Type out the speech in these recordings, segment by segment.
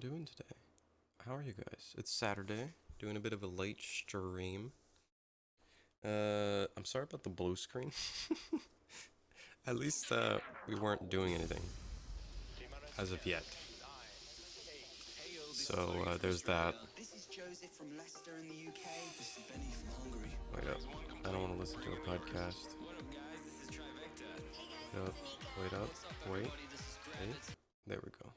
doing today? How are you guys? It's Saturday, doing a bit of a late stream. I'm sorry about the blue screen. At least we weren't doing anything as of yet. So there's that. Wait up. I don't want to listen to a podcast. Yep. Wait up. Wait. There we go.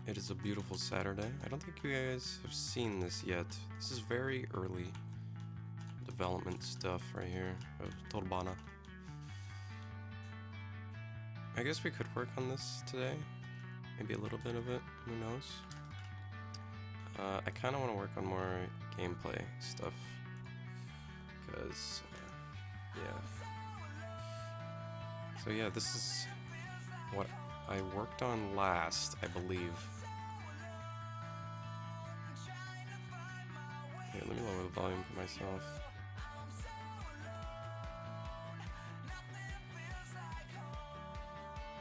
It is a beautiful Saturday. I don't think you guys have seen this yet. This is very early development stuff right here of Torbana. I guess we could work on this today. Maybe a little bit of it. Who knows? I kind of want to work on more gameplay stuff. Because, yeah. So yeah, this is what I worked on last, I believe. Here, let me lower the volume for myself.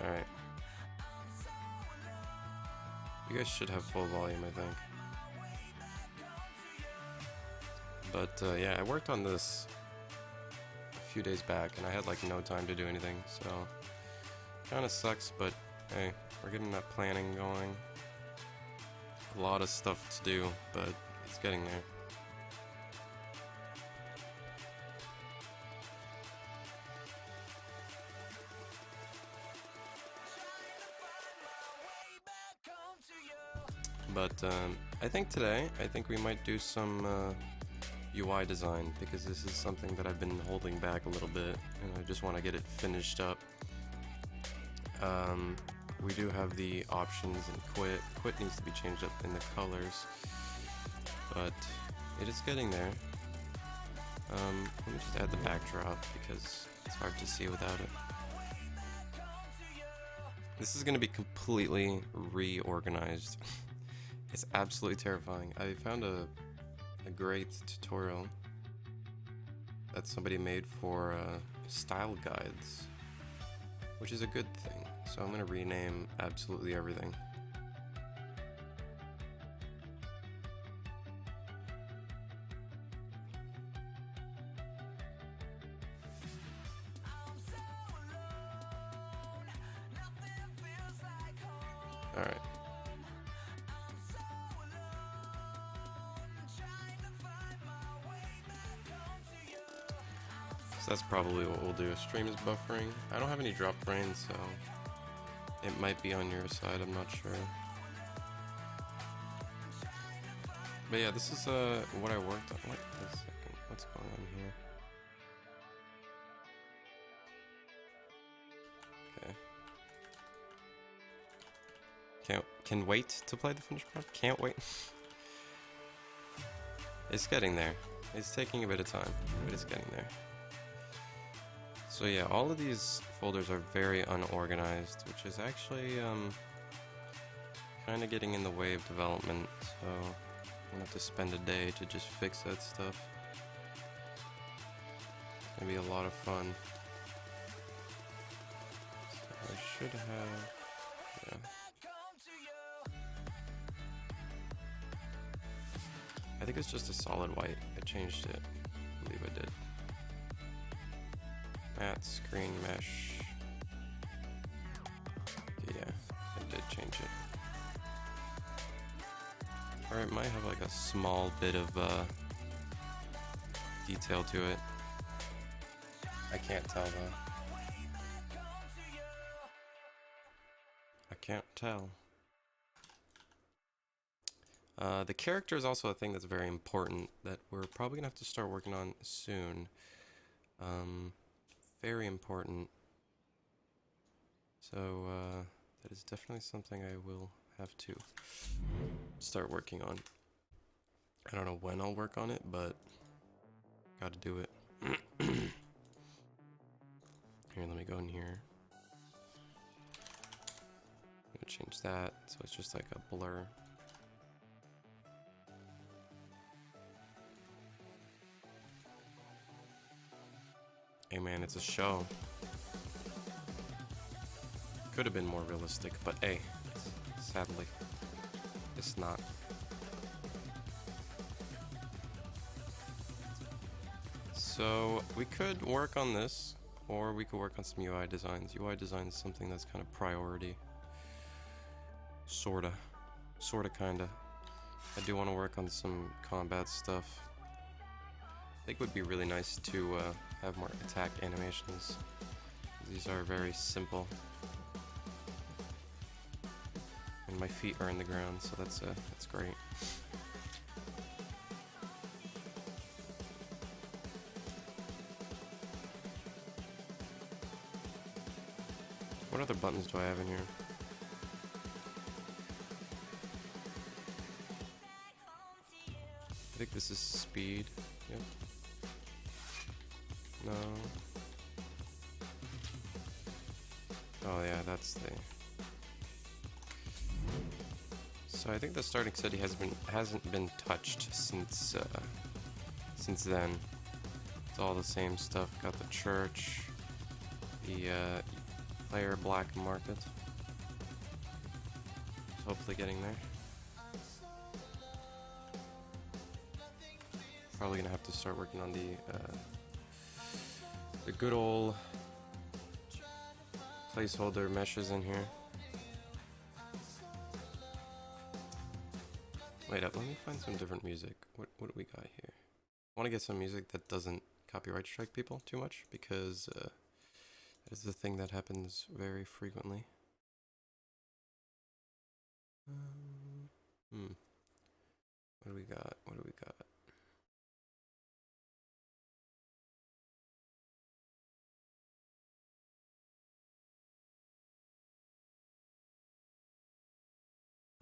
Alright. You guys should have full volume, I think. But yeah, I worked on this a few days back and I had like no time to do anything, so kinda sucks, but hey, we're getting that planning going. A lot of stuff to do, but it's getting there. But I think today, we might do some UI design, because this is something that I've been holding back a little bit, and I just want to get it finished up. We do have the options and quit. Quit needs to be changed up in the colors, but it is getting there. Let me just add the backdrop because it's hard to see without it. This is going to be completely reorganized. It's absolutely terrifying. I found a great tutorial that somebody made for style guides, which is a good thing. So I'm going to rename absolutely everything. Alright. So that's probably what we'll do. Stream is buffering. I don't have any drop frames, so it might be on your side, I'm not sure. But yeah, this is what I worked on. Wait a second, what's going on here? Okay. Can wait to play the finished product? Can't wait. It's getting there. It's taking a bit of time, but it's getting there. So yeah, all of these folders are very unorganized, which is actually kind of getting in the way of development, so I'm gonna have to spend a day to just fix that stuff. It's gonna be a lot of fun. So I should have, yeah. I think it's just a solid white. I changed it. I believe I did. Matte screen mesh. Yeah, I did change it. Or it might have like a small bit of detail to it. I can't tell though. I can't tell. The character is also a thing that's very important that we're probably gonna have to start working on soon. Very important. So that is definitely something I will have to start working on. I don't know when I'll work on it, but gotta do it. Here, let me go in here. I'm gonna change that so it's just like a blur. Hey man, it's a show. Could have been more realistic, but hey, sadly, it's not. So we could work on this, or we could work on some UI designs. UI design is something that's kind of priority. Sorta, kinda. I do want to work on some combat stuff. I think it would be really nice to have more attack animations. These are very simple. And my feet are in the ground, so that's great. What other buttons do I have in here? I think this is speed. Yep. No. Oh yeah, that's the. So I think the starting city hasn't been touched since then. It's all the same stuff. Got the church, the player black market. So hopefully getting there. Probably gonna have to start working on the good old placeholder meshes in here. Wait up, let me find some different music. What do we got here? I want to get some music that doesn't copyright strike people too much, because that is the thing that happens very frequently. What do we got? What do we got?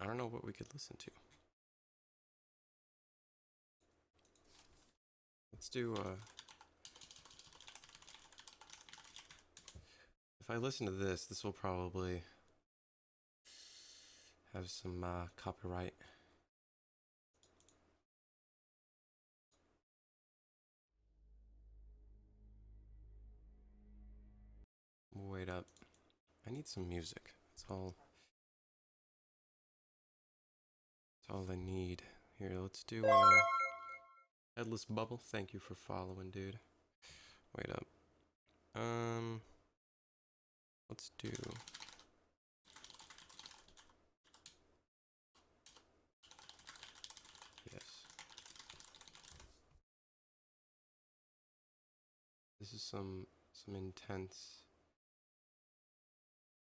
I don't know what we could listen to. Let's do, if I listen to this, this will probably have some copyright. Wait up. I need some music. That's all I need. Here, let's do Headless Bubble. Thank you for following, dude. Wait up. Let's do. Yes. This is some intense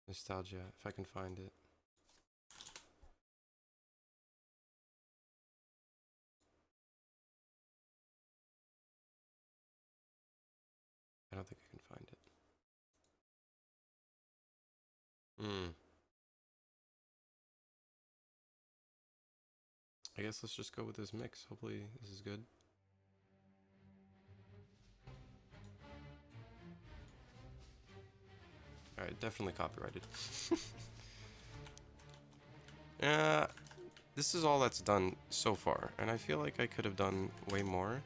nostalgia, if I can find it. I don't think I can find it. I guess let's just go with this mix. Hopefully this is good. Alright, definitely copyrighted. This is all that's done so far, and I feel like I could have done way more.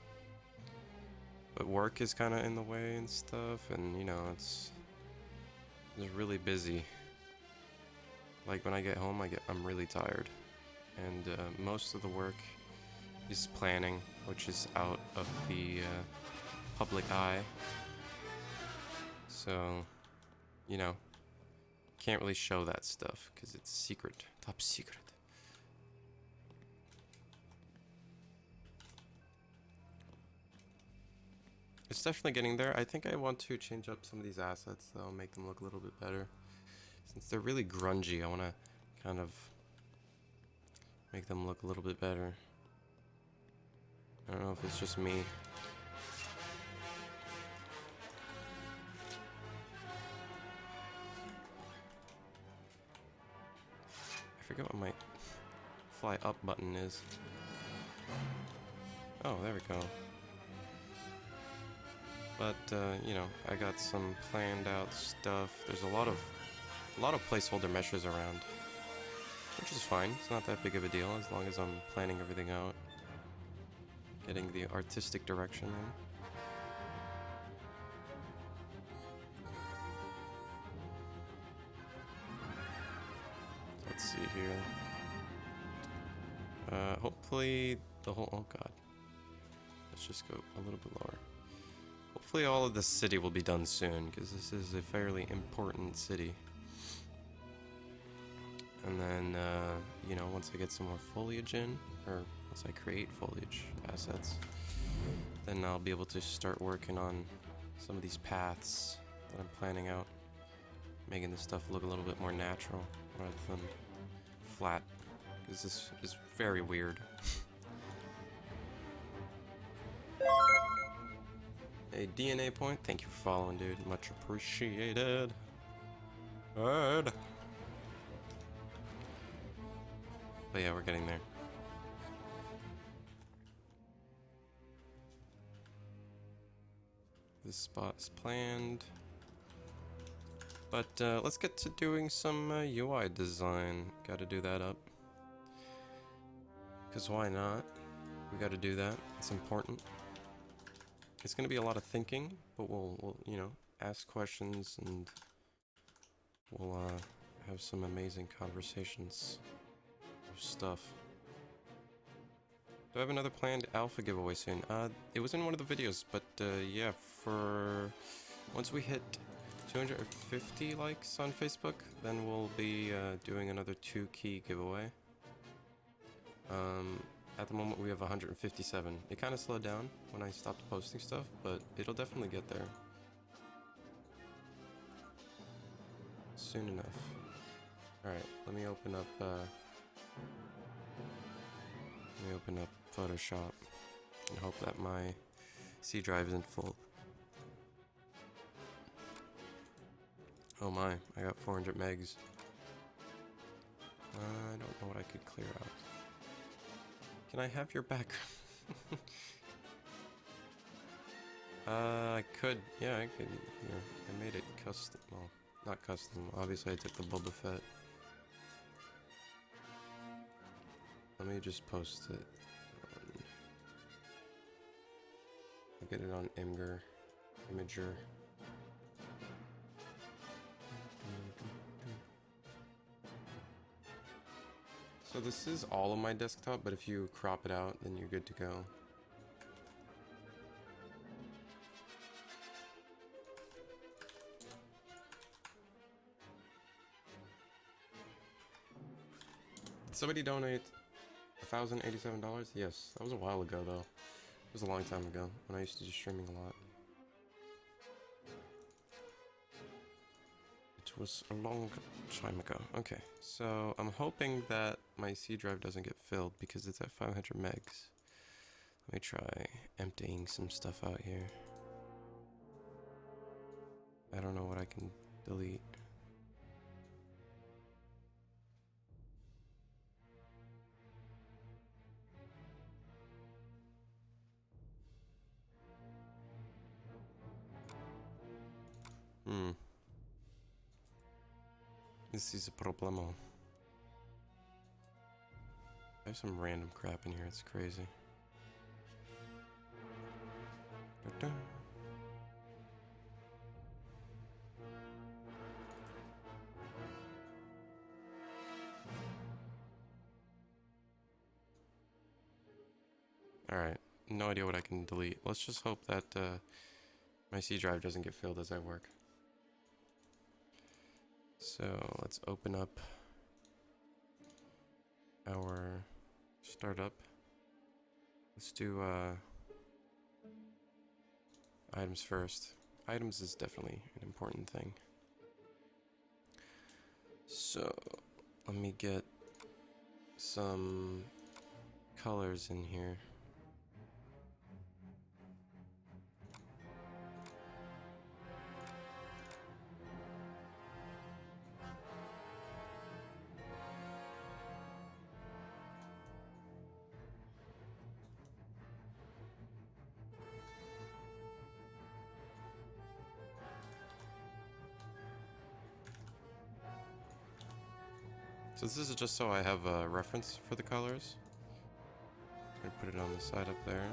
But work is kind of in the way and stuff, and you know, it's really busy. Like when I get home, I'm really tired, and most of the work is planning, which is out of the public eye. So, you know, can't really show that stuff because it's secret, top secret. It's definitely getting there. I think I want to change up some of these assets that'll make them look a little bit better. Since they're really grungy, I want to kind of make them look a little bit better. I don't know if it's just me. I forget what my fly up button is. Oh, there we go. But you know, I got some planned out stuff. There's a lot of placeholder meshes around, which is fine. It's not that big of a deal as long as I'm planning everything out, getting the artistic direction in. let's see here. Hopefully the whole, oh god. Let's just go a little bit lower. Hopefully all of this city will be done soon, because this is a fairly important city. And then, you know, once I get some more foliage in, or once I create foliage assets, then I'll be able to start working on some of these paths that I'm planning out, making this stuff look a little bit more natural rather than flat, because this is very weird. A DNA point, thank you for following, dude, much appreciated. Good. But yeah, we're getting there. This spot is planned. But let's get to doing some UI design. Gotta do that up. Because why not? We gotta do that. It's important. It's gonna be a lot of thinking, but we'll you know, ask questions and we'll have some amazing conversations of stuff. Do I have another planned alpha giveaway soon? It was in one of the videos, but yeah, for once we hit 250 likes on Facebook, then we'll be doing another 2 key giveaway. At the moment we have 157. It kind of slowed down when I stopped posting stuff, but it'll definitely get there soon enough. Alright, let me open up Photoshop and hope that my C drive isn't full. Oh my, I got 400 megs. I don't know what I could clear out. Can I have your background? I could, yeah, I could. Here, I made it custom. Well, not custom. Obviously, I took the Boba Fett. Let me just post it. I'll get it on Imager. So this is all of my desktop, but if you crop it out, then you're good to go. Did somebody donate $1,087? Yes, that was a while ago though. It was a long time ago when I used to do streaming a lot. It was a long time ago. Okay, so I'm hoping that my C drive doesn't get filled because it's at 500 megs. Let me try emptying some stuff out here. I don't know what I can delete. This is a problemo. I have some random crap in here, it's crazy. Da-da. Alright, no idea what I can delete. Let's just hope that my C drive doesn't get filled as I work. So let's open up our startup. Let's do items first. Items is definitely an important thing. So let me get some colors in here. So this is just so I have a reference for the colors. I'm gonna put it on the side up there.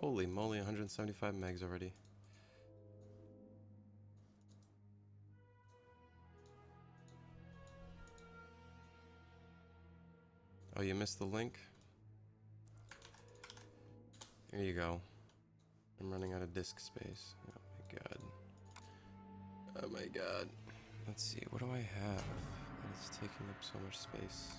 Holy moly, 175 megs already. Oh, you missed the link? There you go. I'm running out of disk space. Oh my god. Oh my god. Let's see, what do I have that is taking up so much space?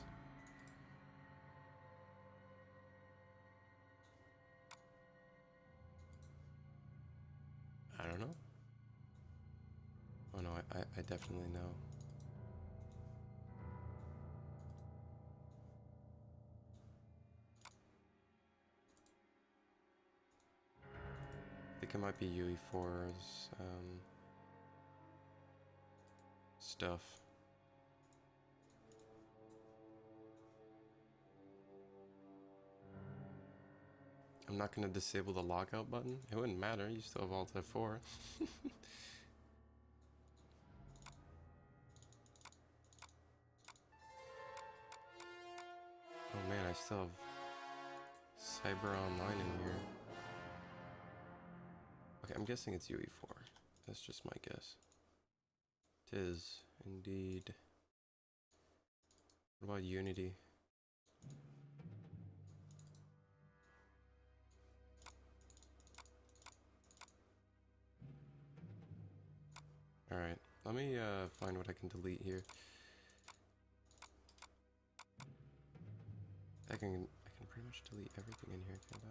I don't know. Oh no, I definitely know. I think it might be UE4's stuff. I'm not going to disable the lockout button. It wouldn't matter, you still have Alt F4. Oh man, I still have Saber online in here. Okay, I'm guessing it's UE4. That's just my guess. It is, indeed. What about Unity? Alright, let me find what I can delete here. I can pretty much delete everything in here, can't I?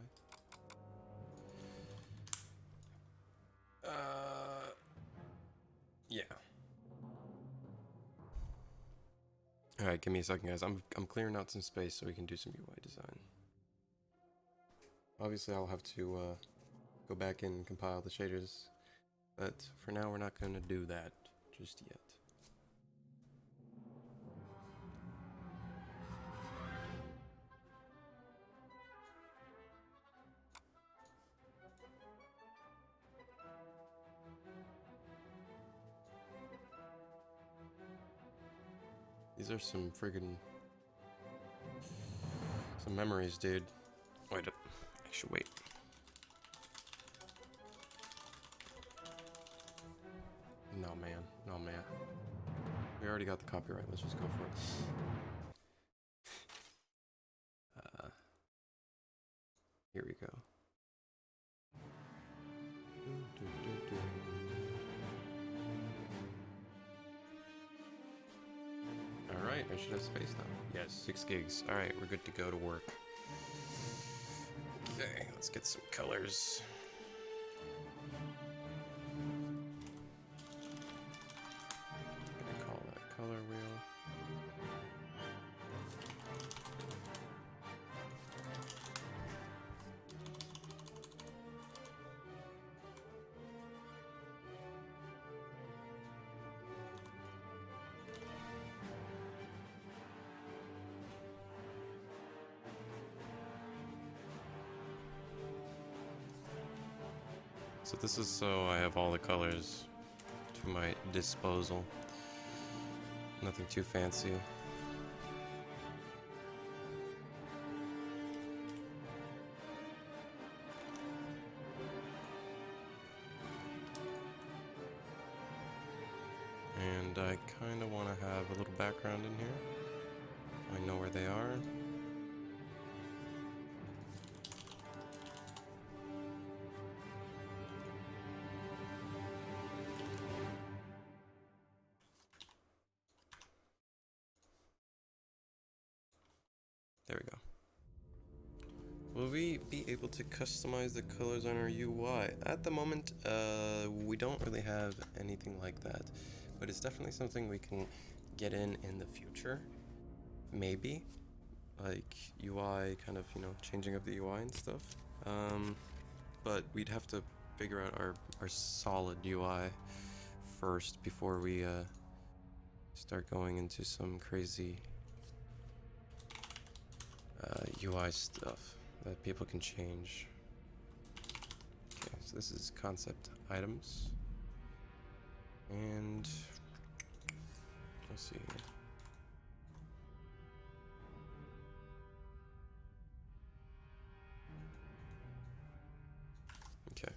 Yeah. Alright, give me a second, guys. I'm clearing out some space so we can do some UI design. Obviously, I'll have to go back and compile the shaders, but for now, we're not going to do that just yet. These are some friggin' memories, dude. Wait, actually, wait. No, man. No, man. We already got the copyright. Let's just go for it. Here we go. Alright, I should have space now. Yes, 6 gigs. Alright, we're good to go to work. Okay, let's get some colors. I'm gonna call that color wheel. So this is so I have all the colors to my disposal. Nothing too fancy. And I kind of want to have a little background in here. I know where they are. There we go. Will we be able to customize the colors on our UI? At the moment, we don't really have anything like that, but it's definitely something we can get in the future. Maybe, like UI, kind of, you know, changing up the UI and stuff. But we'd have to figure out our solid UI first before we start going into some crazy UI stuff that people can change. Okay, so this is concept items. And let's see here. Okay.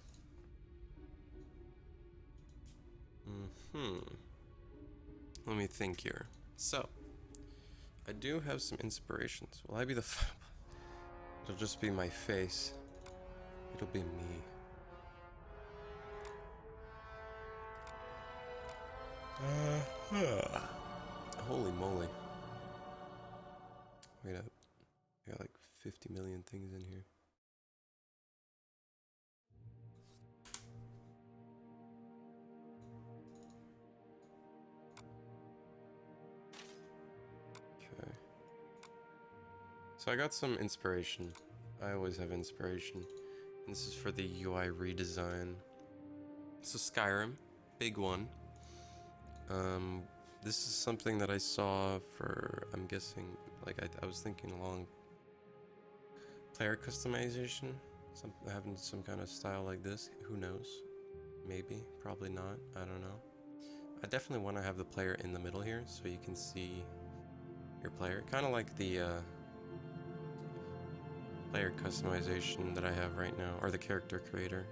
Let me think here. So, I do have some inspirations. Will I be the It'll just be my face. It'll be me. Holy moly. Wait up. I got like 50 million things in here. Okay. So I got some inspiration. I always have inspiration. And this is for the UI redesign. So Skyrim, big one. This is something that I saw for, I'm guessing, like I was thinking along player customization, having some kind of style like this. Who knows? Maybe, probably not. I don't know. I definitely want to have the player in the middle here, so you can see your player, kind of like the player customization that I have right now, or the character creator.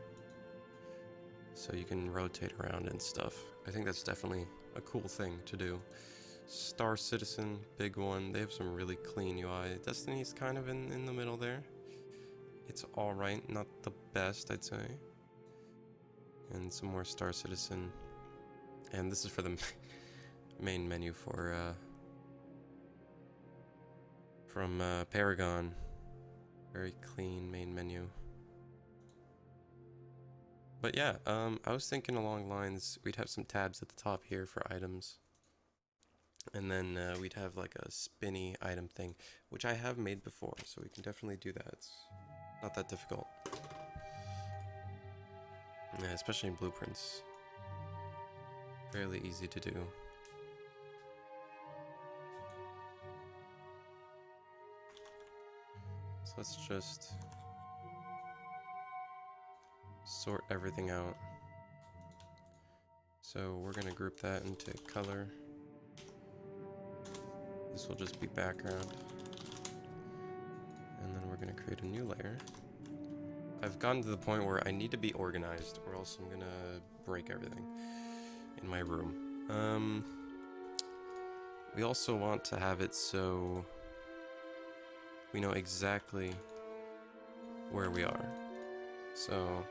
So you can rotate around and stuff. I think that's definitely a cool thing to do. Star Citizen, big one. They have some really clean UI. Destiny's kind of in the middle there. It's alright, not the best, I'd say. And some more Star Citizen. And this is for the main menu for from Paragon. Very clean main menu. But yeah, I was thinking along lines, we'd have some tabs at the top here for items. And then we'd have like a spinny item thing, which I have made before, so we can definitely do that. It's not that difficult. Yeah, especially in blueprints. Fairly easy to do. So let's just sort everything out. So we're gonna group that into color. This will just be background. And then we're gonna create a new layer. I've gotten to the point where I need to be organized, or else I'm gonna break everything in my room. We also want to have it so we know exactly where we are. So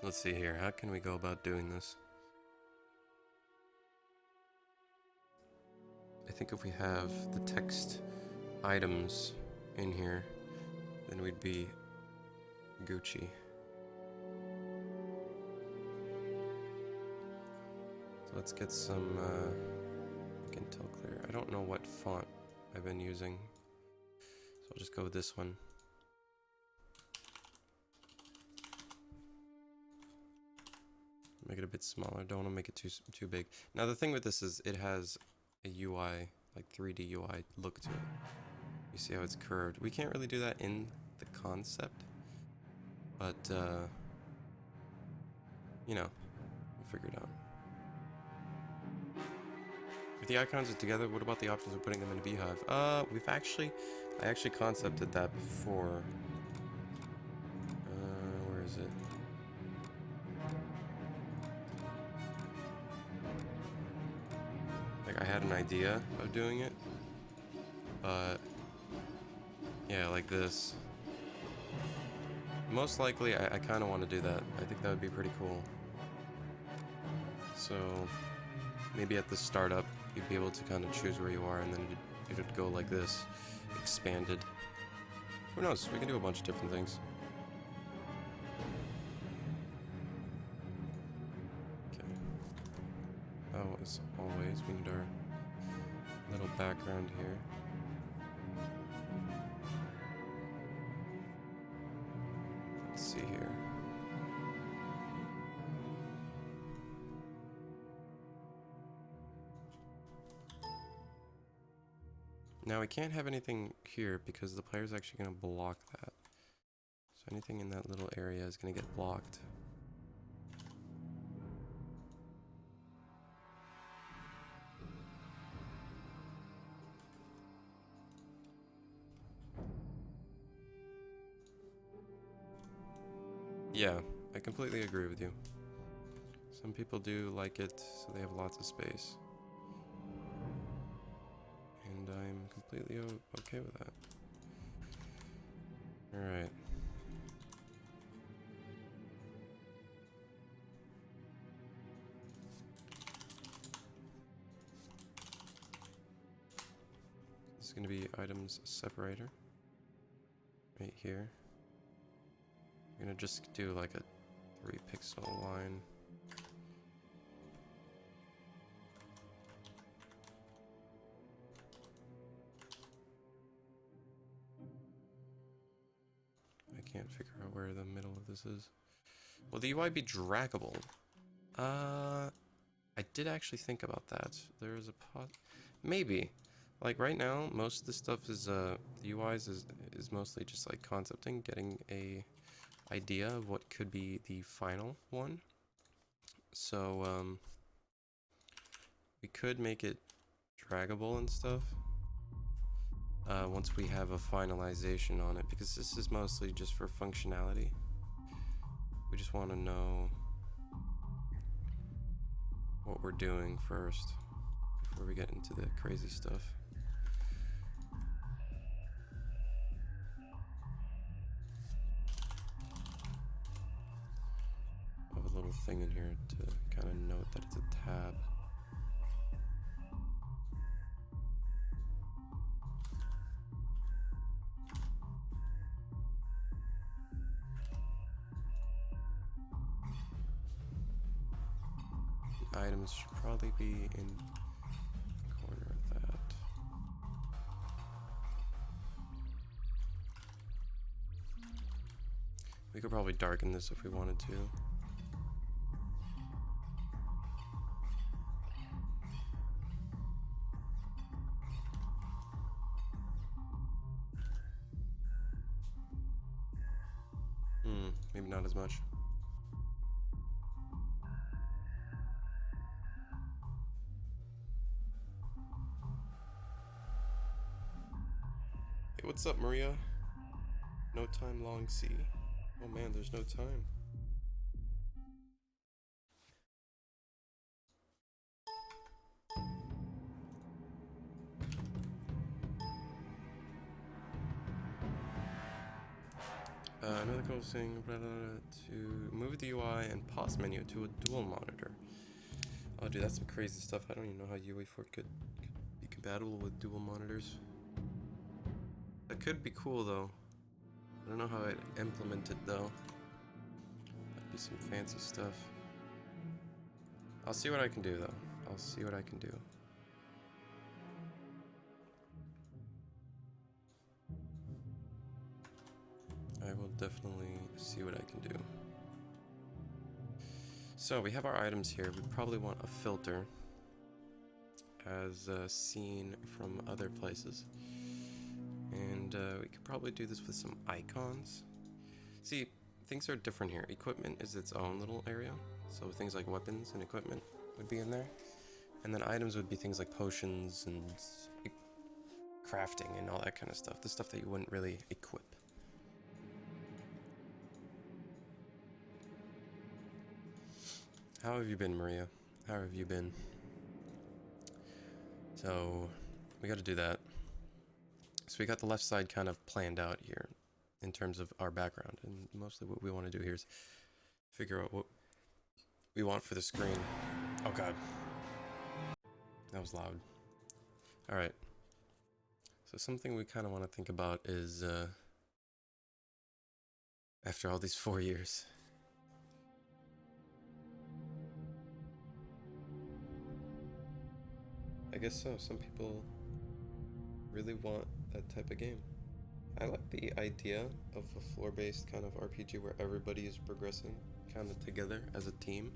let's see here, how can we go about doing this? I think if we have the text items in here, then we'd be Gucci. So let's get some Intel Clear. I don't know what font I've been using, so I'll just go with this one. Make it a bit smaller. Don't want to make it too big. Now the thing with this is it has a UI, like 3D UI look to it. You see how it's curved. We can't really do that in the concept, but you know, we'll figure it out. If the icons are together, what about the options of putting them in a beehive? I actually concepted that before. Where is it? Like, I had an idea of doing it, but yeah, like this. Most likely, I kind of want to do that. I think that would be pretty cool. So maybe at the startup, you'd be able to kind of choose where you are, and then it would go like this, expanded. Who knows? We can do a bunch of different things. Okay. Oh, as always, we need our little background here. Let's see here. Now we can't have anything here because the player's actually going to block that. So anything in that little area is going to get blocked. Yeah, I completely agree with you. Some people do like it, so they have lots of space. I'm completely okay with that. Alright. This is going to be items separator right here. I'm going to just do like a 3 pixel line. I can't figure out where the middle of this is. Will the UI be draggable? I did actually think about that. There is a maybe. Like right now, most of the stuff is the UIs is mostly just like concepting, getting a idea of what could be the final one. So we could make it draggable and stuff once we have a finalization on it, because this is mostly just for functionality. We just want to know what we're doing first before we get into the crazy stuff. I have a little thing in here to kind of note that it's a tab. Items should probably be in the corner of that. We could probably darken this if we wanted to. Maybe not as much. Hey, what's up, Maria? No time, long C. Oh man, there's no time. Another cool thing, to move the UI and pause menu to a dual monitor. Oh dude, that's some crazy stuff. I don't even know how UE4 could be compatible with dual monitors. That could be cool though. I don't know how I'd implement it though. That'd be some fancy stuff. I'll see what I can do though. I'll see what I can do. I will definitely see what I can do. So we have our items here. We probably want a filter as seen from other places. And we could probably do this with some icons. See, things are different here. Equipment is its own little area. So things like weapons and equipment would be in there. And then items would be things like potions and crafting and all that kind of stuff. The stuff that you wouldn't really equip. How have you been, Maria? How have you been? So, we got to do that. So we got the left side kind of planned out here in terms of our background. And mostly what we want to do here is figure out what we want for the screen. Oh god. That was loud. Alright. So something we kind of want to think about is, after all these 4 years, I guess so. Some people really want that type of game. I like the idea of a floor-based kind of RPG where everybody is progressing kind of together as a team.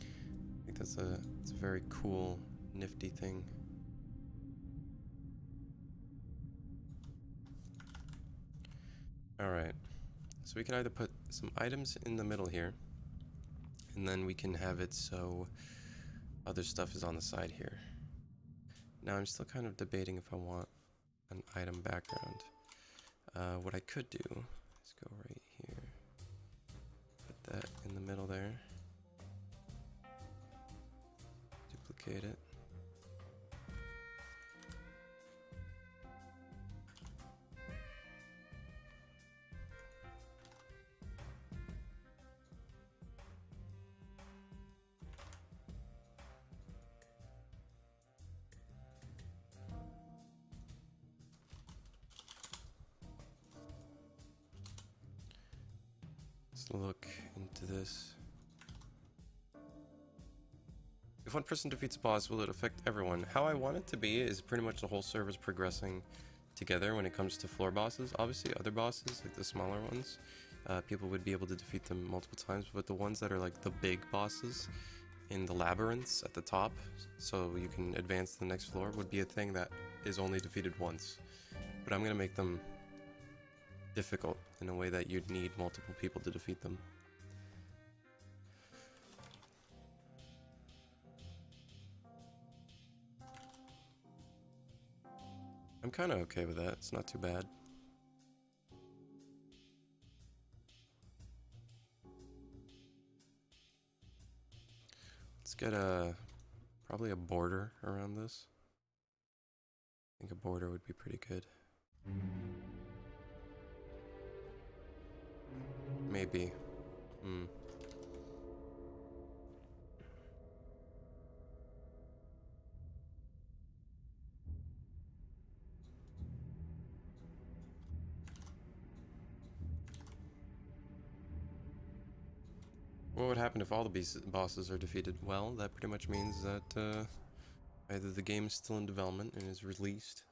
I think it's a very cool, nifty thing. Alright, so we can either put some items in the middle here, and then we can have it so other stuff is on the side here. Now I'm still kind of debating if I want an item background. What I could do is go right here, put that in the middle there, duplicate it, Let's look into this. If one person defeats a boss, will it affect everyone? How I want it to be is pretty much the whole server's progressing together when it comes to floor bosses. Obviously, other bosses, like the smaller ones, people would be able to defeat them multiple times, but the ones that are like the big bosses in the labyrinths at the top, so you can advance to the next floor, would be a thing that is only defeated once. But I'm gonna make them difficult in a way that you'd need multiple people to defeat them. I'm kind of okay with that. It's not too bad. Let's get probably a border around this. I think a border would be pretty good. Maybe. What would happen if all the bosses are defeated? Well, that pretty much means that either the game is still in development and is released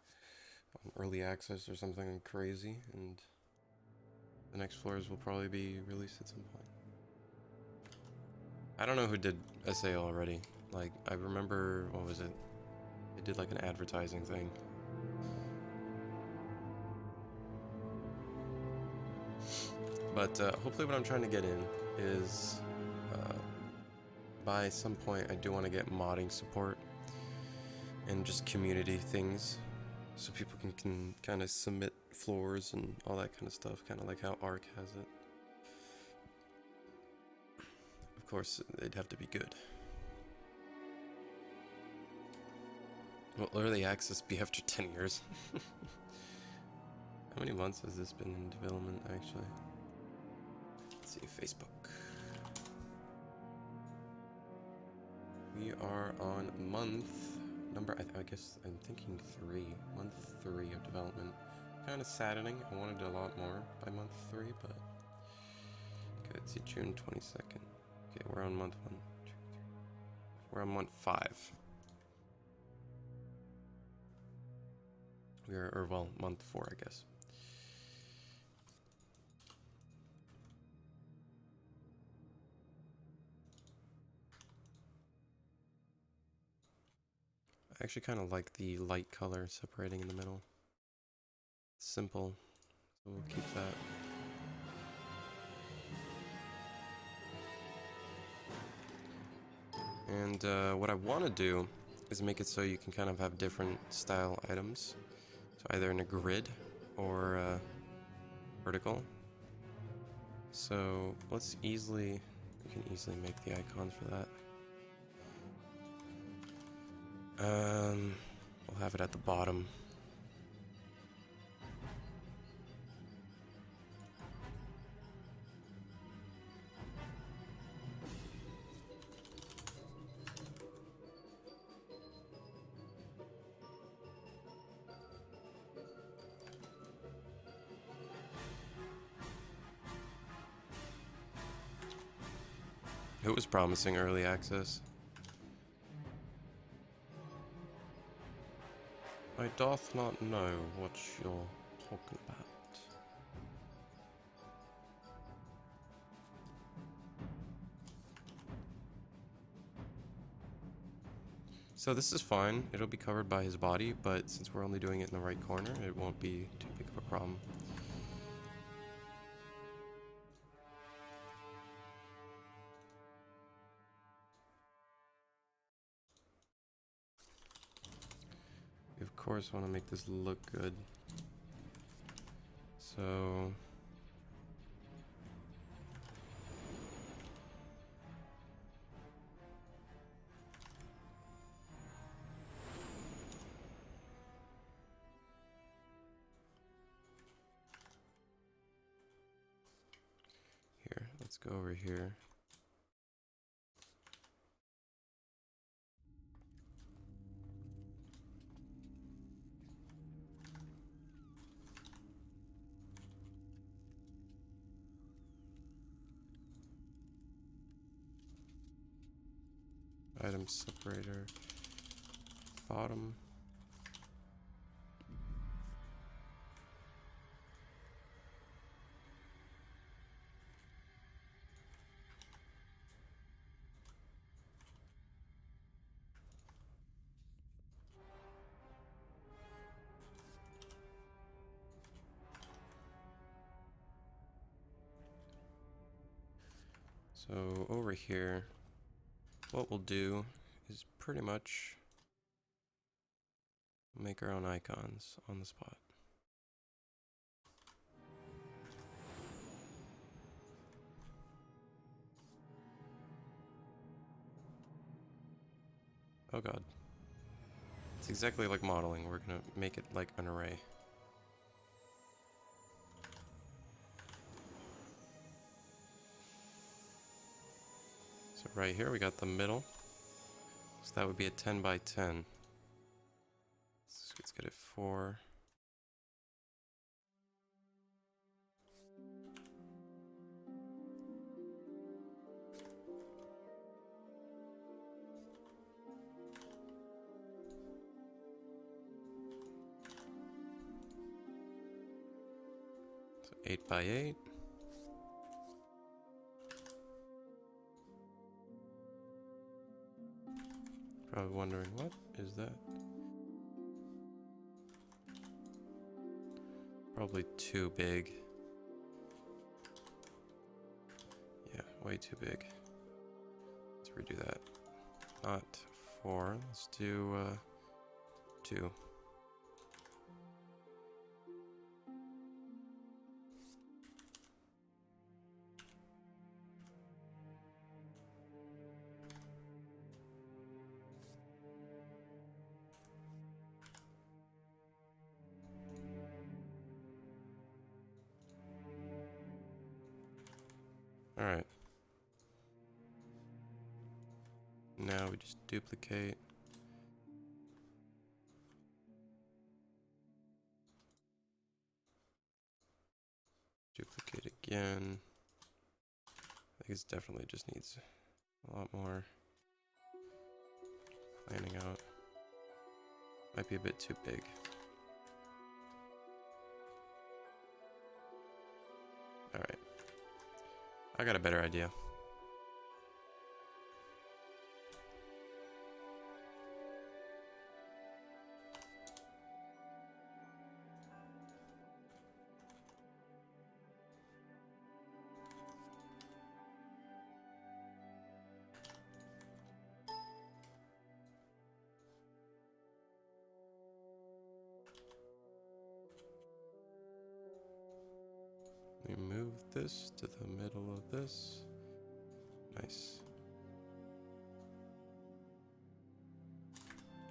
on early access or something crazy, and the next floors will probably be released at some point. I don't know who did SAO already. Like, I remember, what was it? They did like an advertising thing. But hopefully what I'm trying to get in is, by some point I do want to get modding support and just community things, so people can kind of submit floors and all that kind of stuff, kind of like how Ark has it. Of course, they'd have to be good. Will early access be after 10 years? How many months has this been in development, actually? Let's see, Facebook. We are on month number, I guess I'm thinking 3. Month 3 of development. Kind of saddening. I wanted a lot more by month 3, but okay, let's see, June 22nd. Okay, we're on month 1, 2, 3. We're on month 5. Well, month 4, I guess. I actually kind of like the light color separating in the middle. It's simple, so we'll keep that. And what I want to do is make it so you can kind of have different style items. So either in a grid or vertical. So we can easily make the icons for that. We'll have it at the bottom. It was promising early access. I doth not know what you're talking about. So this is fine. It'll be covered by his body, but since we're only doing it in the right corner, it won't be too big of a problem. We of course want to make this look good. So here, let's go over here. item separator, bottom. So over here, what we'll do is pretty much make our own icons on the spot. Oh god. It's exactly like modeling. We're gonna make it like an array. So right here we got the middle. So that would be a 10 by 10. So let's get it 4. So 8 by 8. Probably wondering, what is that? Probably too big. Yeah, way too big. Let's redo that. Not 4. Let's do 2. Alright. Now we just duplicate. Duplicate again. I think it definitely just needs a lot more planning out. Might be a bit too big. Alright. I got a better idea. We move this to the middle of this. Nice.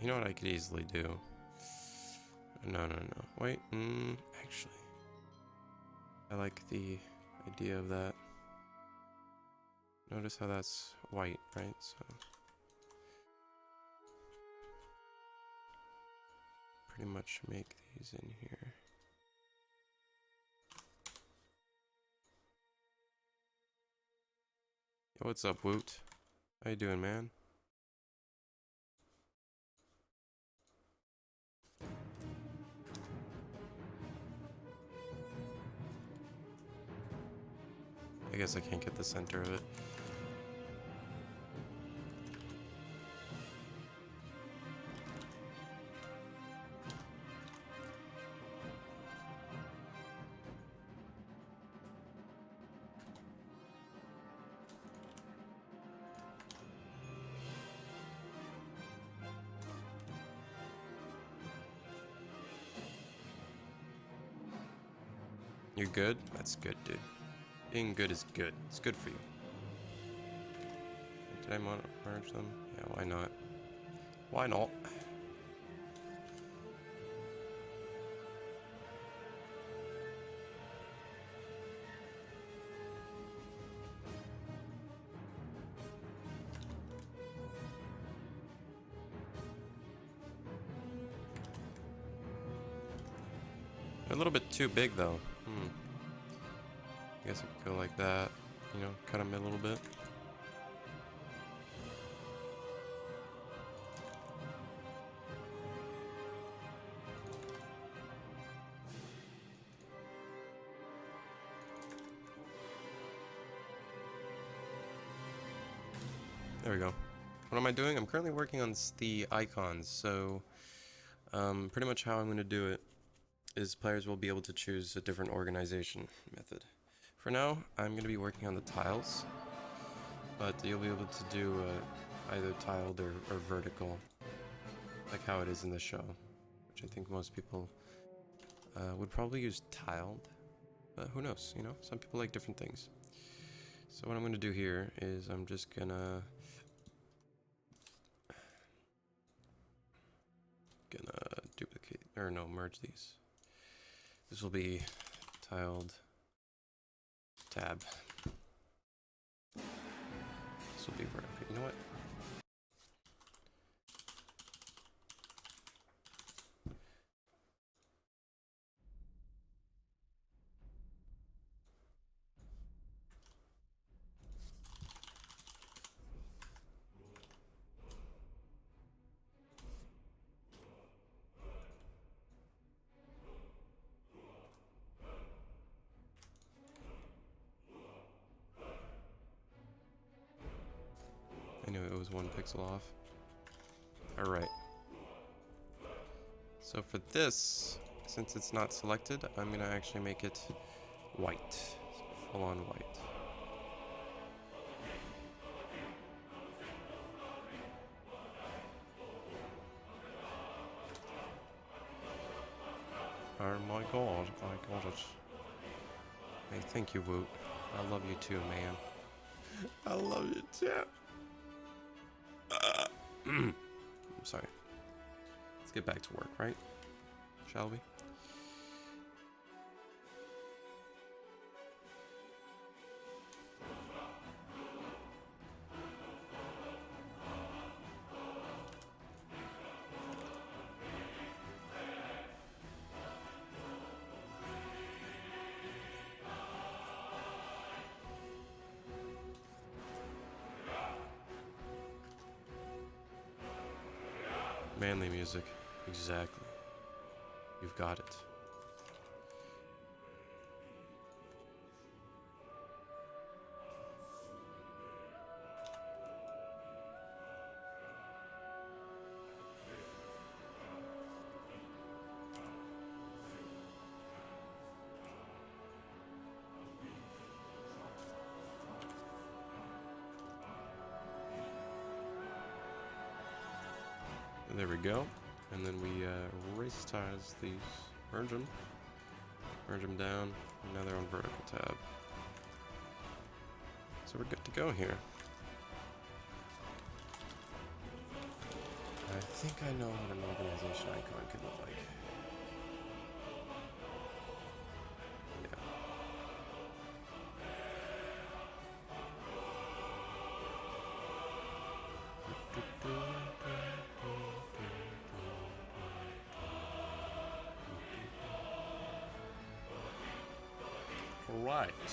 You know what I could easily do? No. Wait, actually. I like the idea of that. Notice how that's white, right? So pretty much make these in here. Yo, what's up, Woot? How you doing, man? I guess I can't get the center of it. You're good? That's good, dude. Being good is good. It's good for you. Did I want to merge them? Yeah, why not? Why not? They're a little bit too big, though. I guess I could go like that. You know, cut them a little bit. There we go. What am I doing? I'm currently working on the icons, so pretty much how I'm going to do it is players will be able to choose a different organization method. For now, I'm going to be working on the tiles, but you'll be able to do either tiled or vertical, like how it is in the show, which I think most people would probably use tiled, but who knows, you know? Some people like different things. So what I'm going to do here is I'm just gonna duplicate, or no, merge these. This will be tiled tab. This will be vertical. You know what? I knew it was 1 pixel off. Alright. So for this, since it's not selected, I'm going to actually make it white. So full on white. Oh my god, I got it. Hey, thank you, Woot. I love you too, man. I love you too. I'm sorry. Let's get back to work, right? Shall we? Manly music. Exactly. You've got it. There we go. And then we resize these, merge them down, and now they're on vertical tab. So we're good to go here. I think I know what an organization icon could look like. Right.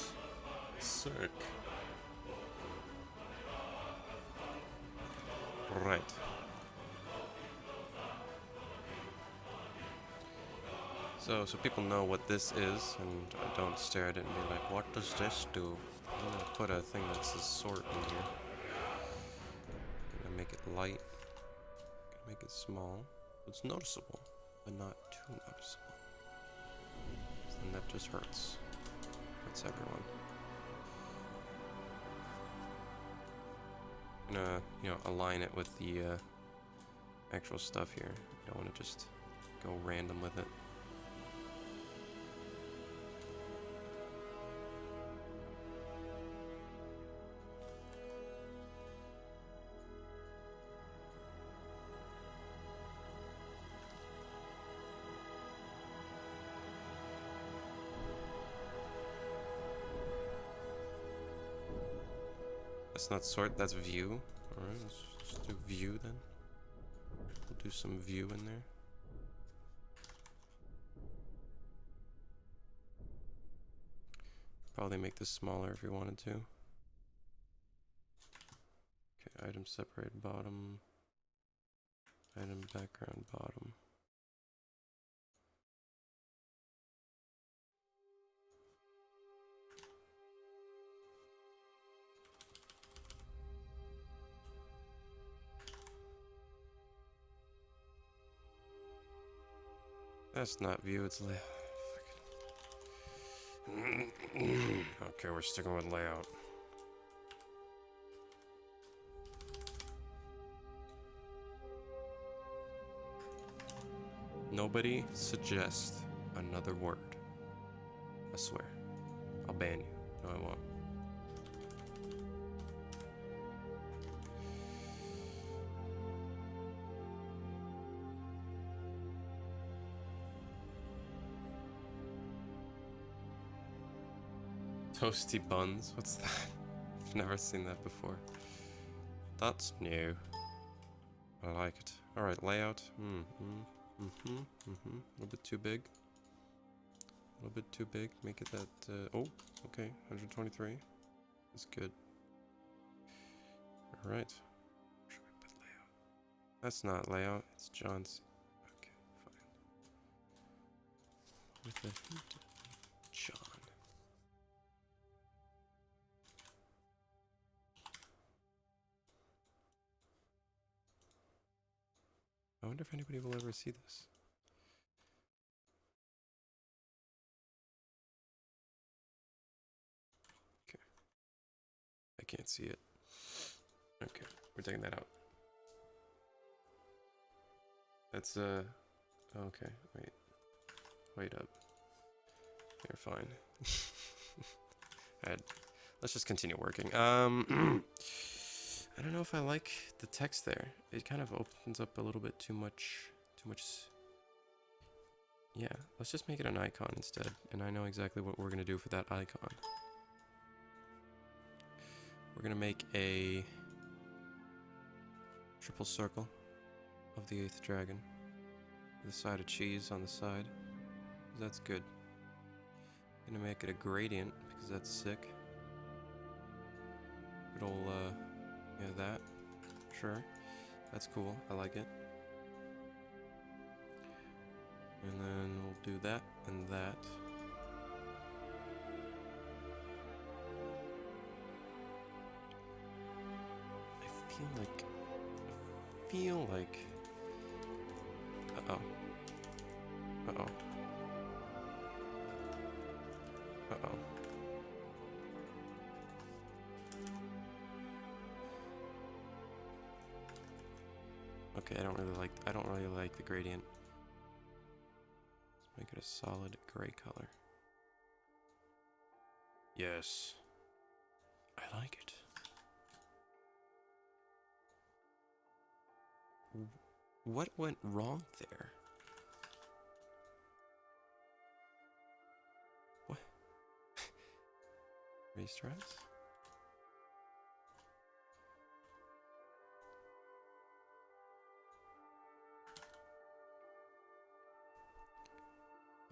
Sick. Right. So people know what this is, and don't stare at it and be like, what does this do? I'm gonna put a thing that says sort in here. Gonna make it light. Gonna make it small. It's noticeable, but not too noticeable. And that just hurts. Hurts everyone. I'm gonna, align it with the actual stuff here. You don't want to just go random with it. That's not sort, that's view. Alright, let's just do view then. We'll do some view in there. Probably make this smaller if you wanted to. Okay, item separate bottom. Item background bottom. That's not view, it's layout. Okay, we're sticking with layout. Nobody suggest another word. I swear. I'll ban you. No, I won't. Toasty buns? What's that? I've never seen that before. That's new. I like it. Alright, layout. A little bit too big. A little bit too big. Make it that. Oh, okay. 123. That's good. Alright. Should we put layout? That's not layout. It's John's. Okay, fine. With a hint of John. I wonder if anybody will ever see this. Okay. I can't see it. Okay, we're taking that out. That's, okay, wait up. You're fine. Alright, let's just continue working. I don't know if I like the text there. It kind of opens up a little bit too much. Yeah, let's just make it an icon instead. And I know exactly what we're gonna do for that icon. We're gonna make a triple circle of the 8th dragon with a side of cheese on the side. That's good. Gonna make it a gradient because that's sick. Good old, yeah, that. Sure. That's cool. I like it. And then we'll do that and that. I feel like... Uh-oh. Uh-oh. Uh-oh. Okay, I don't really like the gradient. Let's make it a solid gray color. Yes. I like it. What went wrong there? What? Restress?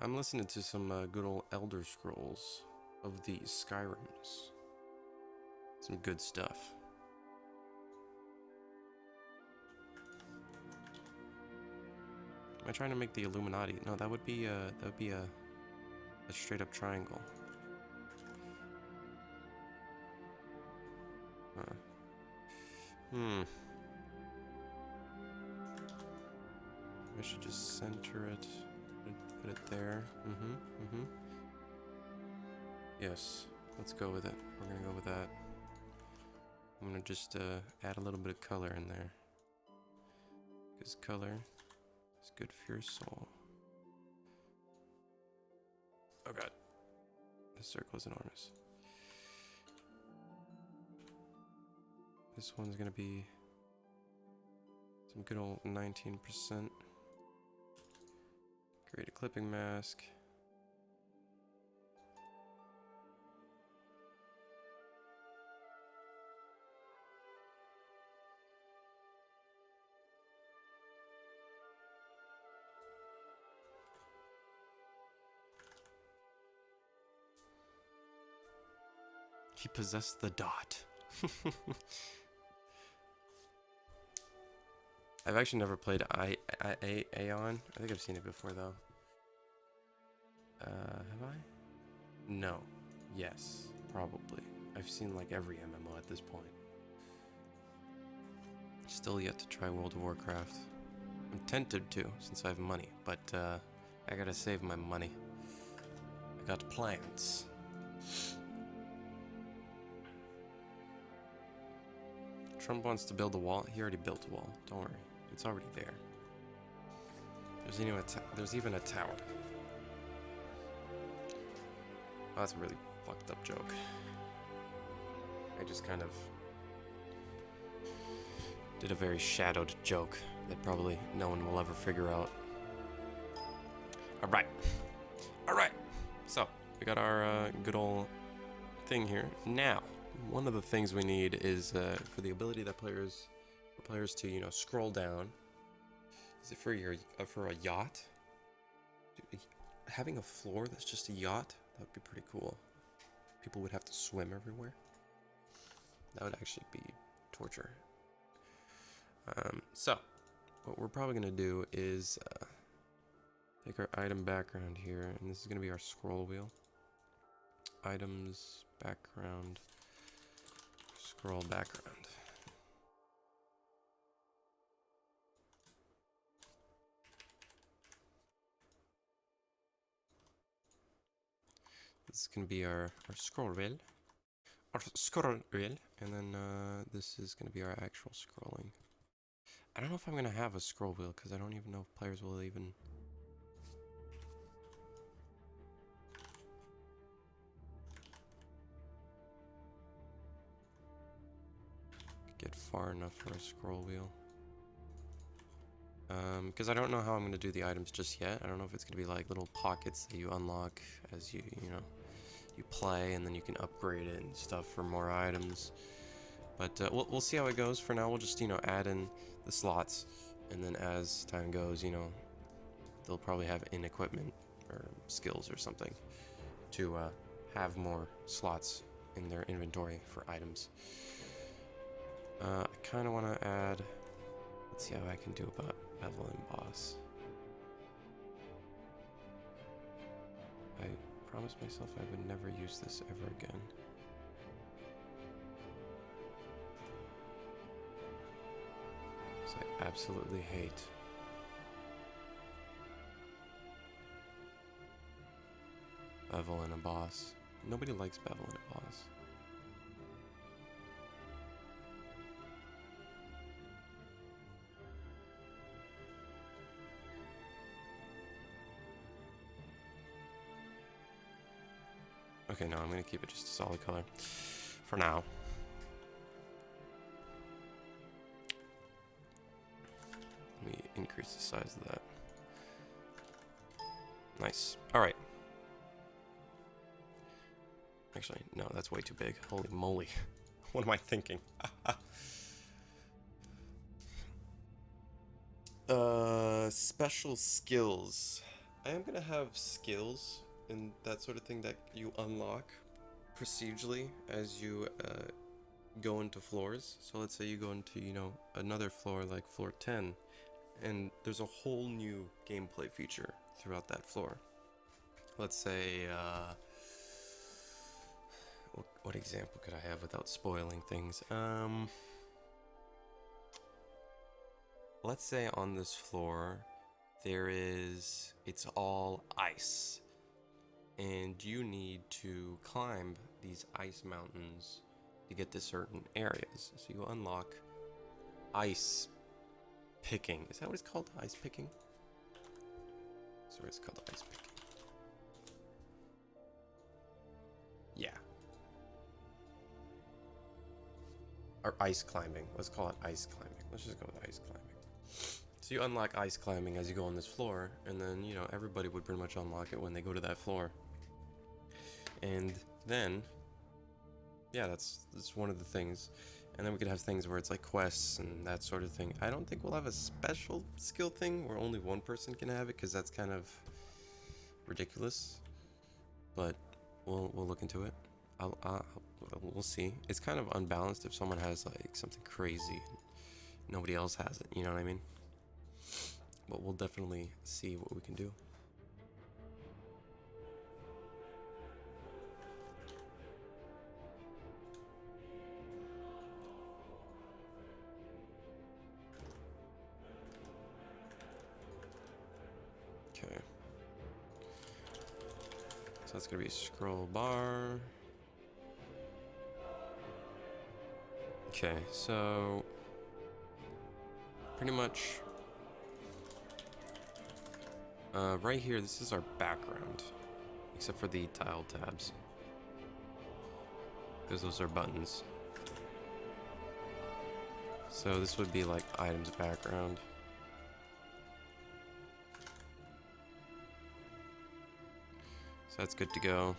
I'm listening to some good old Elder Scrolls of the Skyrims. Some good stuff. Am I trying to make the Illuminati? No, that would be a straight up triangle. I should just center it. Put it there. Yes, let's go with it. We're gonna go with that. I'm gonna just add a little bit of color in there. Because color is good for your soul. Oh god. This circle is enormous. This one's gonna be some good old 19%. Create a clipping mask. He possessed the dot. I've actually never played Aeon. I think I've seen it before though. Have I? No. Yes. Probably. I've seen like every MMO at this point. Still yet to try World of Warcraft. I'm tempted to, since I have money, but I gotta save my money. I got plans. Trump wants to build a wall. He already built a wall. Don't worry. It's already there. There's even a tower. Oh, that's a really fucked up joke. I just kind of did a very shadowed joke that probably no one will ever figure out. Alright. Alright. So, we got our good old thing here. Now, one of the things we need is for the ability that players to, you know, scroll down. Is it for a yacht? Dude, having a floor that's just a yacht, that would be pretty cool. People would have to swim everywhere. That would actually be torture. So, what we're probably going to do is take our item background here, and this is going to be our scroll wheel. Items, background, scroll background. This is going to be our scroll wheel. Our scroll wheel. And then this is going to be our actual scrolling. I don't know if I'm going to have a scroll wheel because I don't even know if players will even... get far enough for a scroll wheel. Because I don't know how I'm going to do the items just yet. I don't know if it's going to be like little pockets that you unlock as you play, and then you can upgrade it and stuff for more items. But we'll see how it goes. For now, we'll just, you know, add in the slots, and then as time goes, you know, they'll probably have in equipment or skills or something to have more slots in their inventory for items. I kind of want to add, let's see how I can do about bevel and boss. I promised myself I would never use this ever again. I absolutely hate bevel and a boss. Nobody likes bevel and a boss. Okay, no, I'm gonna keep it just a solid color for now. Let me increase the size of that. Nice. Alright. Actually, no, that's way too big. Holy moly. What am I thinking? Special skills. I am gonna have skills and that sort of thing that you unlock procedurally as you go into floors. So let's say you go into, you know, another floor like floor 10, and there's a whole new gameplay feature throughout that floor. Let's say, what example could I have without spoiling things? Let's say on this floor, it's all ice. And you need to climb these ice mountains to get to certain areas. So you unlock ice picking. Is that what it's called? Ice picking? Sorry, it's called ice picking. Yeah. Or ice climbing. Let's call it ice climbing. Let's just go with ice climbing. So you unlock ice climbing as you go on this floor, and then, you know, everybody would pretty much unlock it when they go to that floor. And then, yeah, that's one of the things. And then we could have things where it's like quests and that sort of thing. I don't think we'll have a special skill thing where only one person can have it, because that's kind of ridiculous. But we'll look into it. We'll see. It's kind of unbalanced if someone has like something crazy and nobody else has it. You know what I mean? But we'll definitely see what we can do. Okay. So that's gonna be a scroll bar. Okay, so pretty much right here, this is our background, except for the tile tabs, because those are buttons. So this would be like items background. So that's good to go.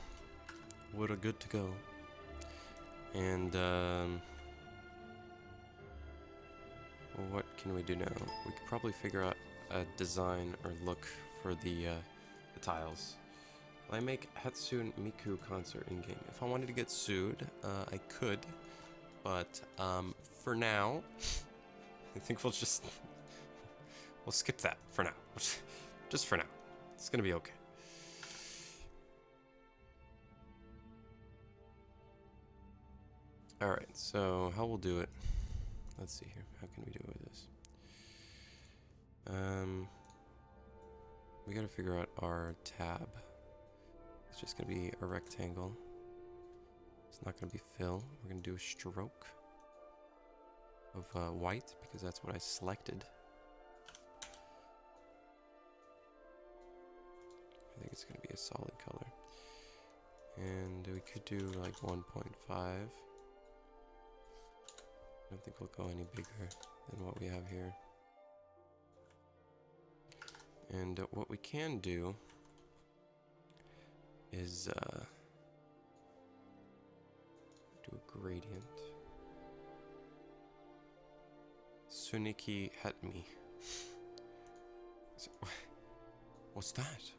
What a good to go. And what can we do now? We could probably figure out a design or look for the tiles. Will I make Hatsune Miku concert in game? If I wanted to get sued, I could, but for now, I think we'll skip that for now. Just for now, it's gonna be okay. All right, so how we'll do it? Let's see here. How can we do it with this? We gotta figure out our tab. It's just gonna be a rectangle. It's not gonna be fill. We're gonna do a stroke of white because that's what I selected. I think it's gonna be a solid color. And we could do like 1.5. I don't think we'll go any bigger than what we have here. And what we can do is do a gradient. Suniki Hatmi. What's that?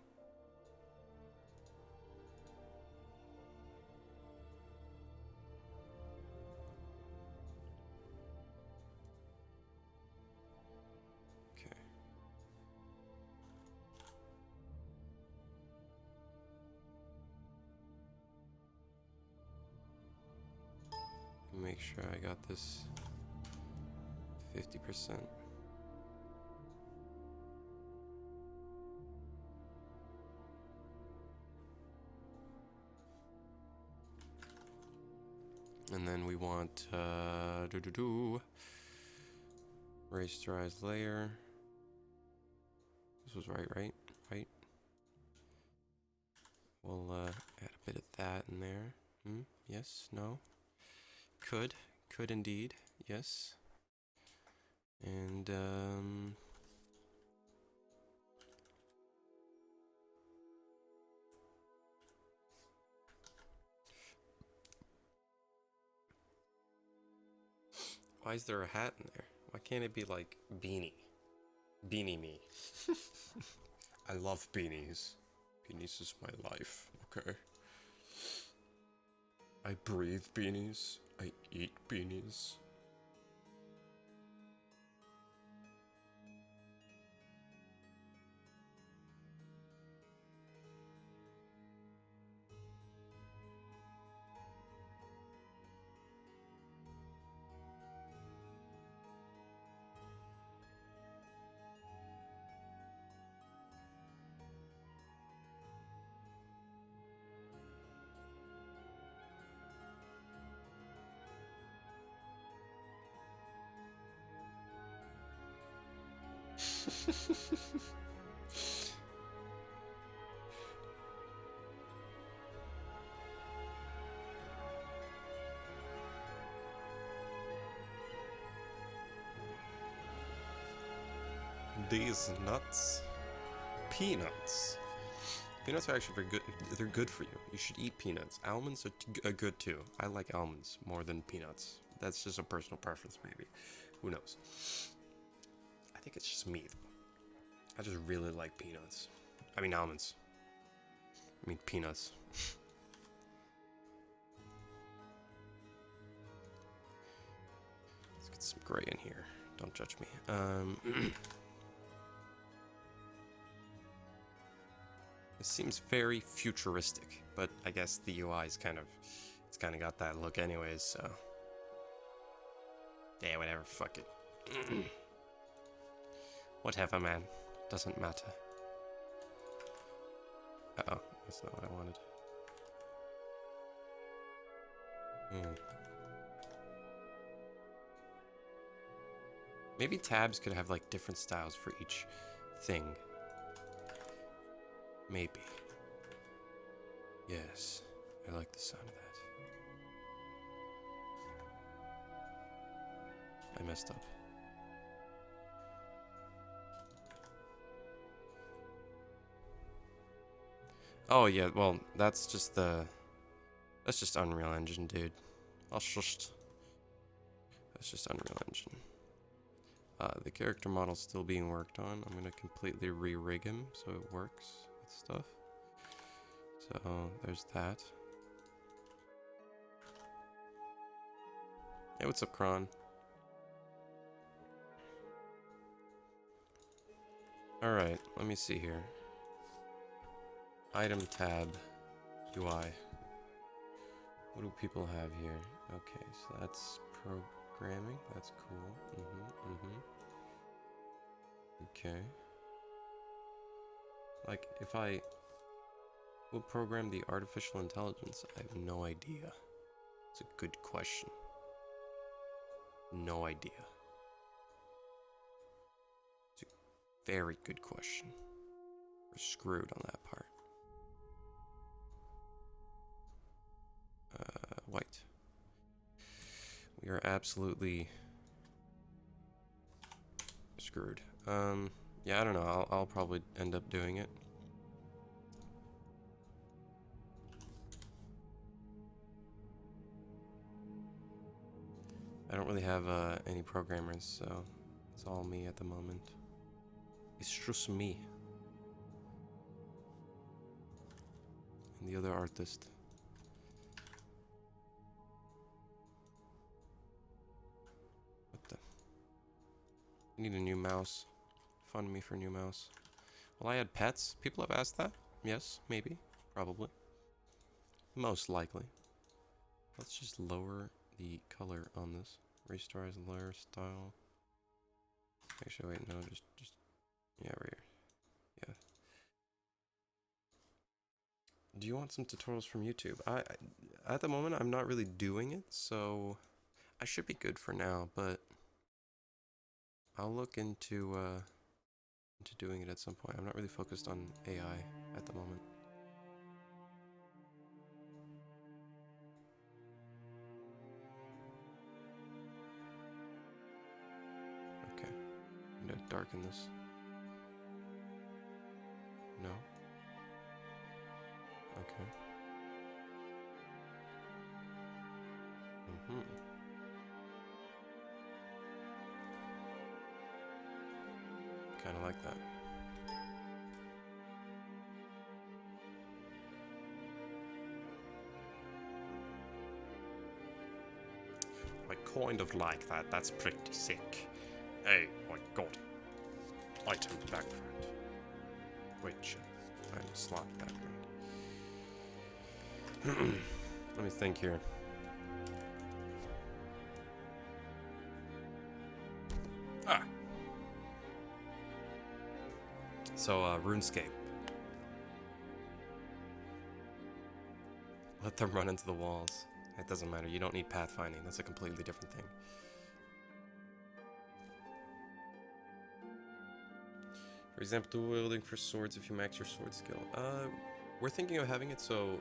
Make sure I got this 50%. And then we want rasterized layer. This was right? We'll add a bit of that in there. Yes, no. Could indeed, yes. And why is there a hat in there? Why can't it be like beanie? Beanie me. I love beanies. Beanies is my life, okay? I breathe beanies. I eat beanies. These nuts. Peanuts. Peanuts are actually very good. They're good for you. You should eat peanuts. Almonds are good too. I like almonds more than peanuts. That's just a personal preference, maybe. Who knows? I think it's just me, though. I just really like peanuts. I mean almonds. I mean peanuts. Let's get some gray in here. Don't judge me. It seems very futuristic, but I guess the UI is kind of got that look anyways, so. Yeah, whatever, fuck it. Whatever, man. Doesn't matter. Uh-oh, that's not what I wanted. Hmm. Maybe tabs could have like different styles for each thing. Maybe. Yes, I like the sound of that. I messed up. Oh yeah, well, that's just Unreal Engine, dude. That's just Unreal Engine. The character model's still being worked on. I'm gonna completely re-rig him so it works with stuff. So there's that. Hey, what's up, Kron? Alright, let me see here. Item tab, UI. What do people have here? Okay, so that's programming. That's cool. Okay. Like, if I will program the artificial intelligence, I have no idea. It's a good question. No idea. It's a very good question. We're screwed on that part. White. We are absolutely screwed. Yeah, I don't know. I'll probably end up doing it. I don't really have any programmers, so it's all me at the moment. It's just me. And the other artist. What the? I need a new mouse. Fund me for a new mouse. Will I add pets? People have asked that. Yes, maybe. Probably. Most likely. Let's just lower the color on this. Restore as layer style. Actually, wait, no, just yeah, right here. Yeah. Do you want some tutorials from YouTube? I at the moment I'm not really doing it, so I should be good for now, but I'll look into doing it at some point. I'm not really focused on AI at the moment. Okay. I'm gonna darken this. No? Okay. Kinda like that. I kind of like that. That's pretty sick. Hey, my god. Item background. Wait, shit. I have a slot background. Let me think here. Ah! So, RuneScape. Let them run into the walls. It doesn't matter. You don't need pathfinding. That's a completely different thing. For example, dual wielding for swords if you max your sword skill. We're thinking of having it so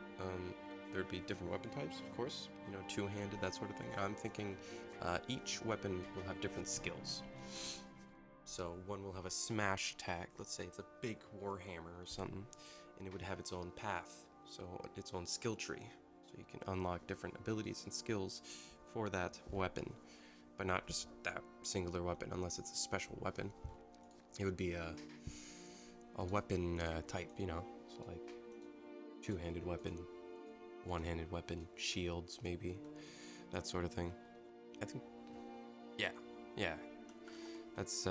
there'd be different weapon types, of course. You know, two-handed, that sort of thing. I'm thinking each weapon will have different skills. So one will have a smash attack. Let's say it's a big warhammer or something, and it would have its own path, so its own skill tree. So you can unlock different abilities and skills for that weapon, but not just that singular weapon unless it's a special weapon. It would be a weapon type, you know, so like two-handed weapon, one-handed weapon, shields maybe, that sort of thing. I think, yeah, that's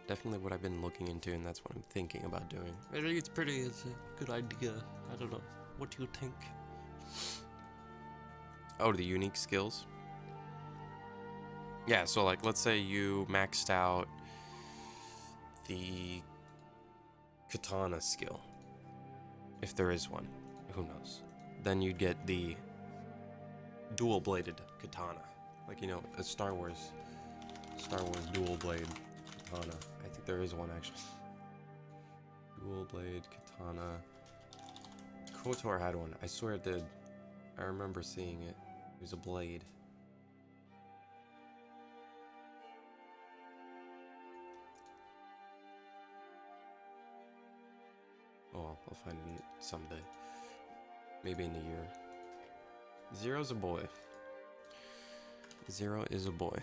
definitely what I've been looking into, and that's what I'm thinking about doing. I think it's a good idea. I don't know. What do you think? Oh, the unique skills? Yeah, so like, let's say you maxed out the katana skill, if there is one, who knows. Then you'd get the dual-bladed katana. Like, you know, a Star Wars dual blade katana. I think there is one actually. Dual blade katana. KOTOR had one. I swear it did. I remember seeing it. It was a blade. Oh, I'll find it someday. Maybe in a year. Zero's a boy. Zero is a boy.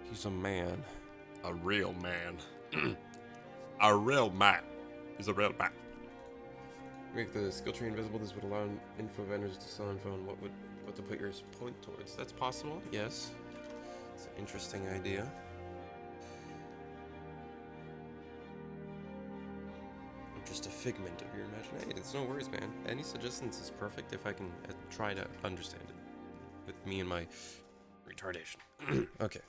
He's a man. A real man. A real man. He's a real man. Make the skill tree invisible. This would allow info vendors to sell info on what to put your point towards. That's possible, yes. It's an interesting idea. I'm just a figment of your imagination. Hey, it's no worries, man. Any suggestions is perfect if I can try to understand it. With me and my retardation. Okay.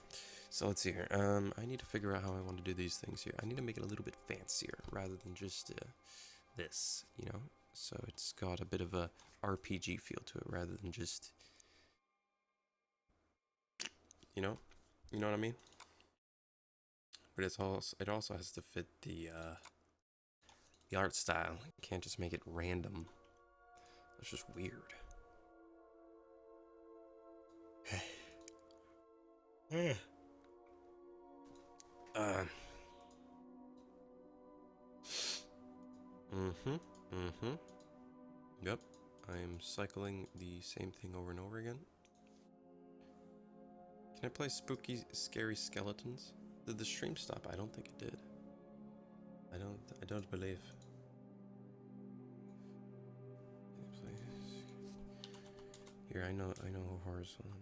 So let's see here. I need to figure out how I want to do these things here. I need to make it a little bit fancier rather than just this, you know? So it's got a bit of a RPG feel to it rather than just, you know? You know what I mean? But it also has to fit the art style. You can't just make it random. That's just weird. Yep, I am cycling the same thing over and over again. Can I play spooky, scary skeletons? Did the stream stop? I don't think it did. I don't believe. Here, I know a horror song.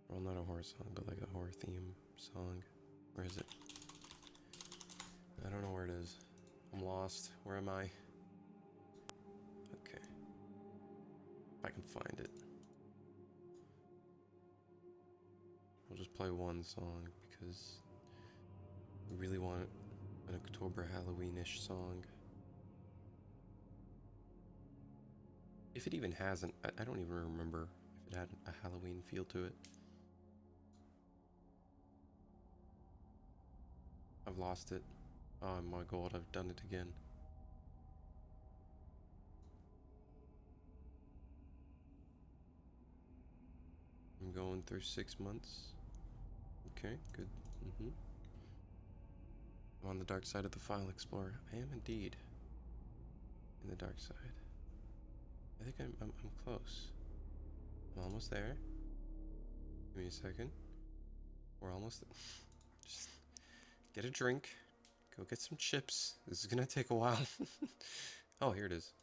Well, not a horror song, but like a horror theme song. Where is it? I don't know where it is. I'm lost. Where am I? Okay. If I can find it. I'll just play one song because we really want an October Halloween-ish song. If it even hasn't, I don't even remember if it had a Halloween feel to it. I've lost it. Oh my god, I've done it again. I'm going through 6 months. Okay, good. I'm on the dark side of the file explorer. I am indeed in the dark side. I think I'm close. I'm almost there. Give me a second. We're almost there. Just get a drink. Go get some chips. This is gonna take a while. Oh, here it is.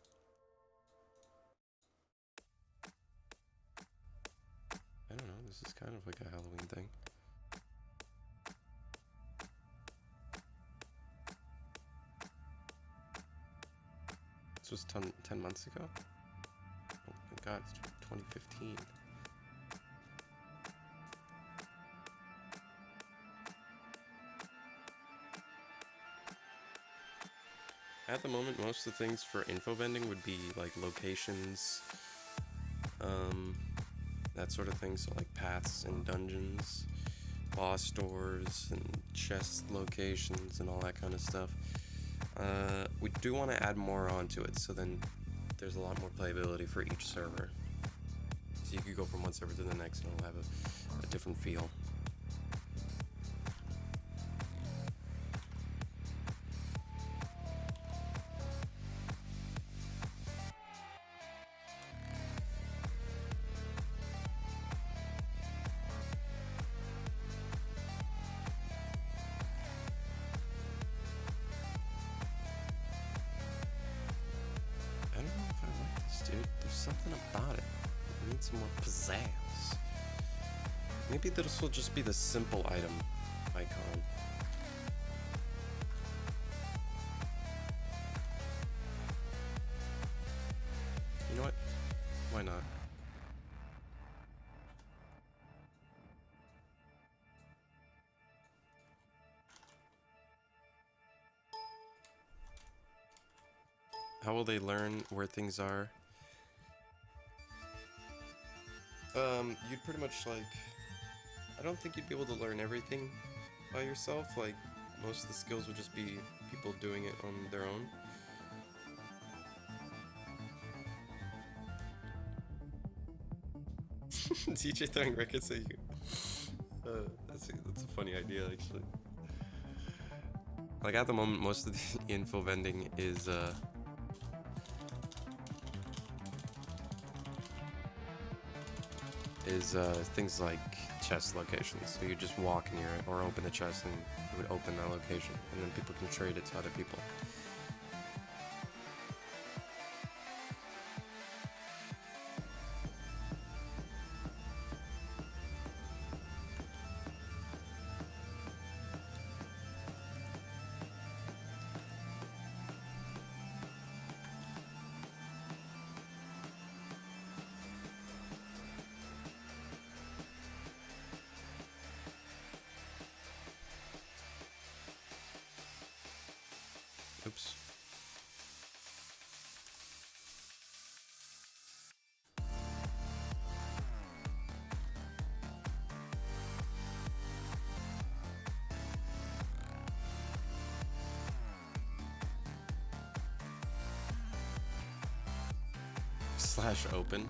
I don't know. This is kind of like a Halloween thing. This was 10 months ago? Oh my god, it's 2015. At the moment, most of the things for info vending would be like locations, that sort of thing. So like paths and dungeons, boss doors and chest locations and all that kind of stuff. We do want to add more onto it, so then there's a lot more playability for each server. So you could go from one server to the next and it'll have a different feel. Something about it. It needs some more pizzazz. Maybe this will just be the simple item icon. You know what? Why not? How will they learn where things are? You'd pretty much like, I don't think you'd be able to learn everything by yourself. Like, most of the skills would just be people doing it on their own. DJ throwing records at you. That's a funny idea, actually. Like, at the moment, most of the info vending is things like chest locations. So you just walk near it or open the chest and it would open that location, and then people can trade it to other people. Oops. Slash open.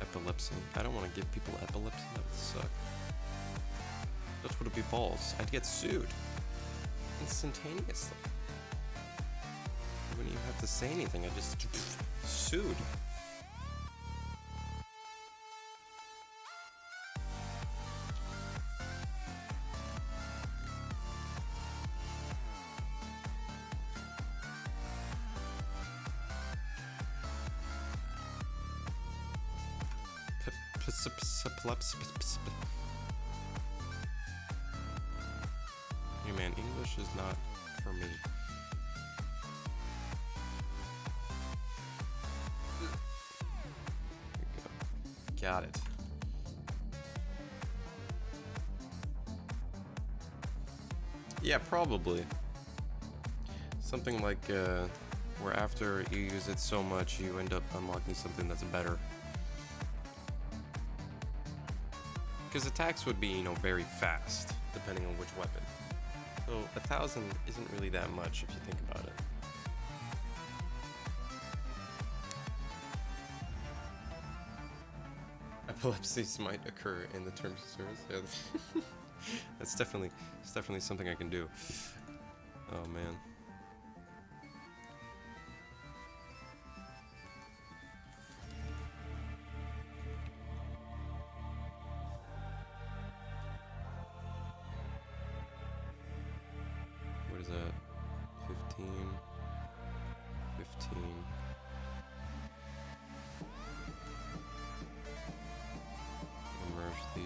Epilepsy. I don't want to give people epilepsy. That would suck. That would be balls. I'd get sued. Instantaneously. I wouldn't even have to say anything. I just sued. Hey man, English is not for me. There we go. Got it. Yeah, probably. Something like where after you use it so much, you end up unlocking something that's better. Because attacks would be, you know, very fast, depending on which weapon. So 1,000 isn't really that much if you think about it. Epilepsies might occur in the terms of service. Yeah, it's definitely something I can do. Oh man. What is that? 15. Merge these.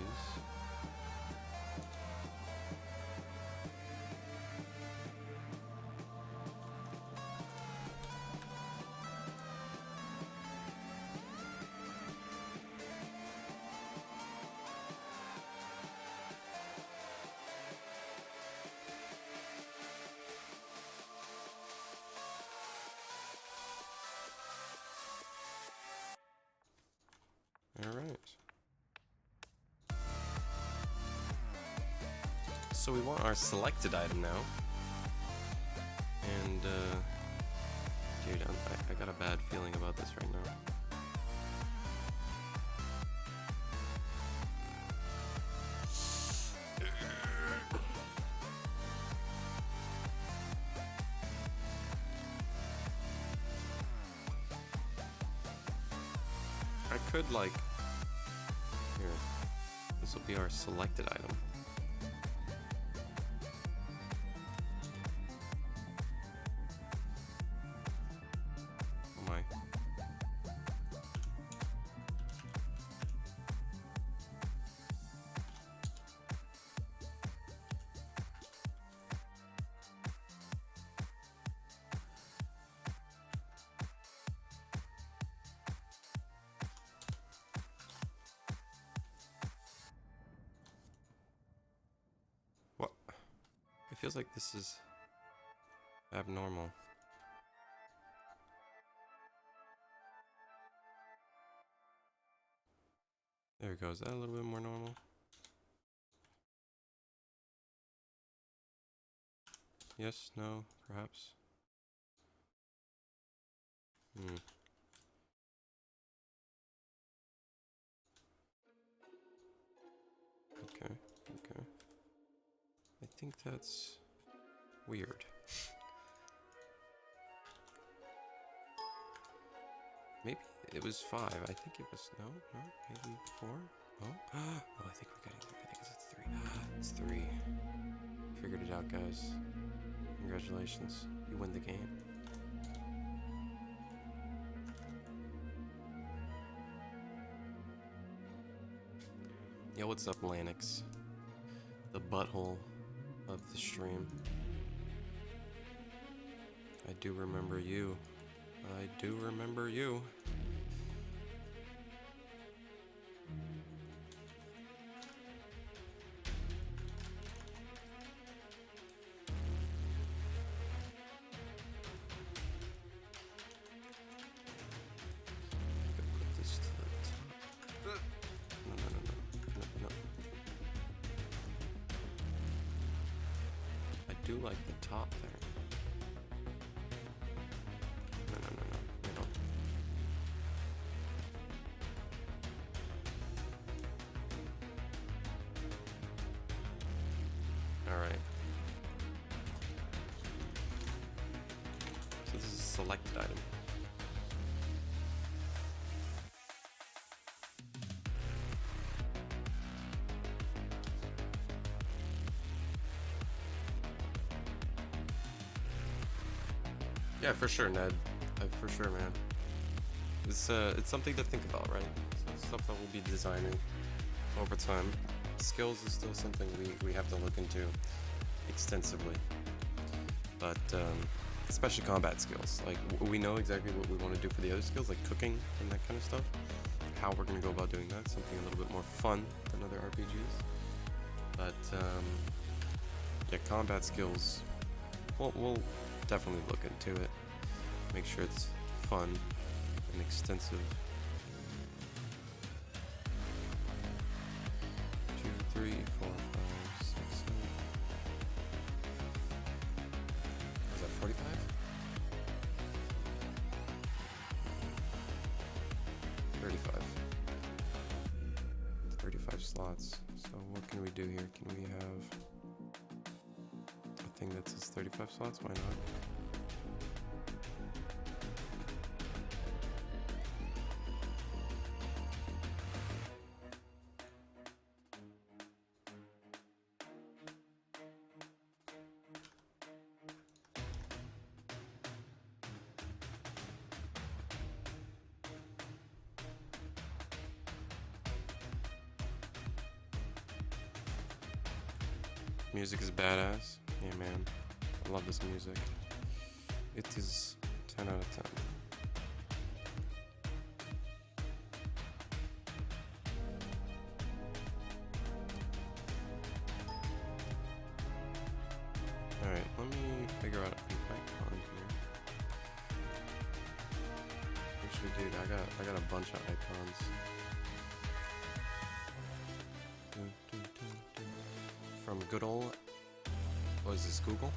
All right. So we want our selected item now. And, dude, I got a bad feeling about this right now. I could, like, here, this will be our selected item. Oh my. What? It feels like this is abnormal. There we go. Is that a little bit more normal? Yes, no, perhaps. Okay, okay. I think that's weird. Maybe it was 5. I think it was no, maybe 4. Oh, oh, I think we're getting there. I think it's 3. It's 3. Figured it out, guys. Congratulations, you win the game. Yo, what's up, Lanix? The butthole of the stream. I do remember you. I do remember you. Put this to the top. No. I do like the top there. No. Alright. So this is a selected item. Yeah, for sure, Ned. For sure, man. It's something to think about, right? So it's stuff that we'll be designing over time. Skills is still something we have to look into extensively. But especially combat skills. Like, we know exactly what we want to do for the other skills, like cooking and that kind of stuff. How we're going to go about doing that. Something a little bit more fun than other RPGs. But, yeah, combat skills, we'll definitely look into it. Make sure it's fun and extensive. 2, 3, 4, 5, 6, 7. Is that 45? 35. 35 slots. So what can we do here? Can we have a thing that says 35 slots? Why not? Music is badass. Yeah, man. I love this music. It is 10 out of 10. Alright, let me figure out an icon here. Actually, dude, I got a bunch of icons. From good old, what is this, Google?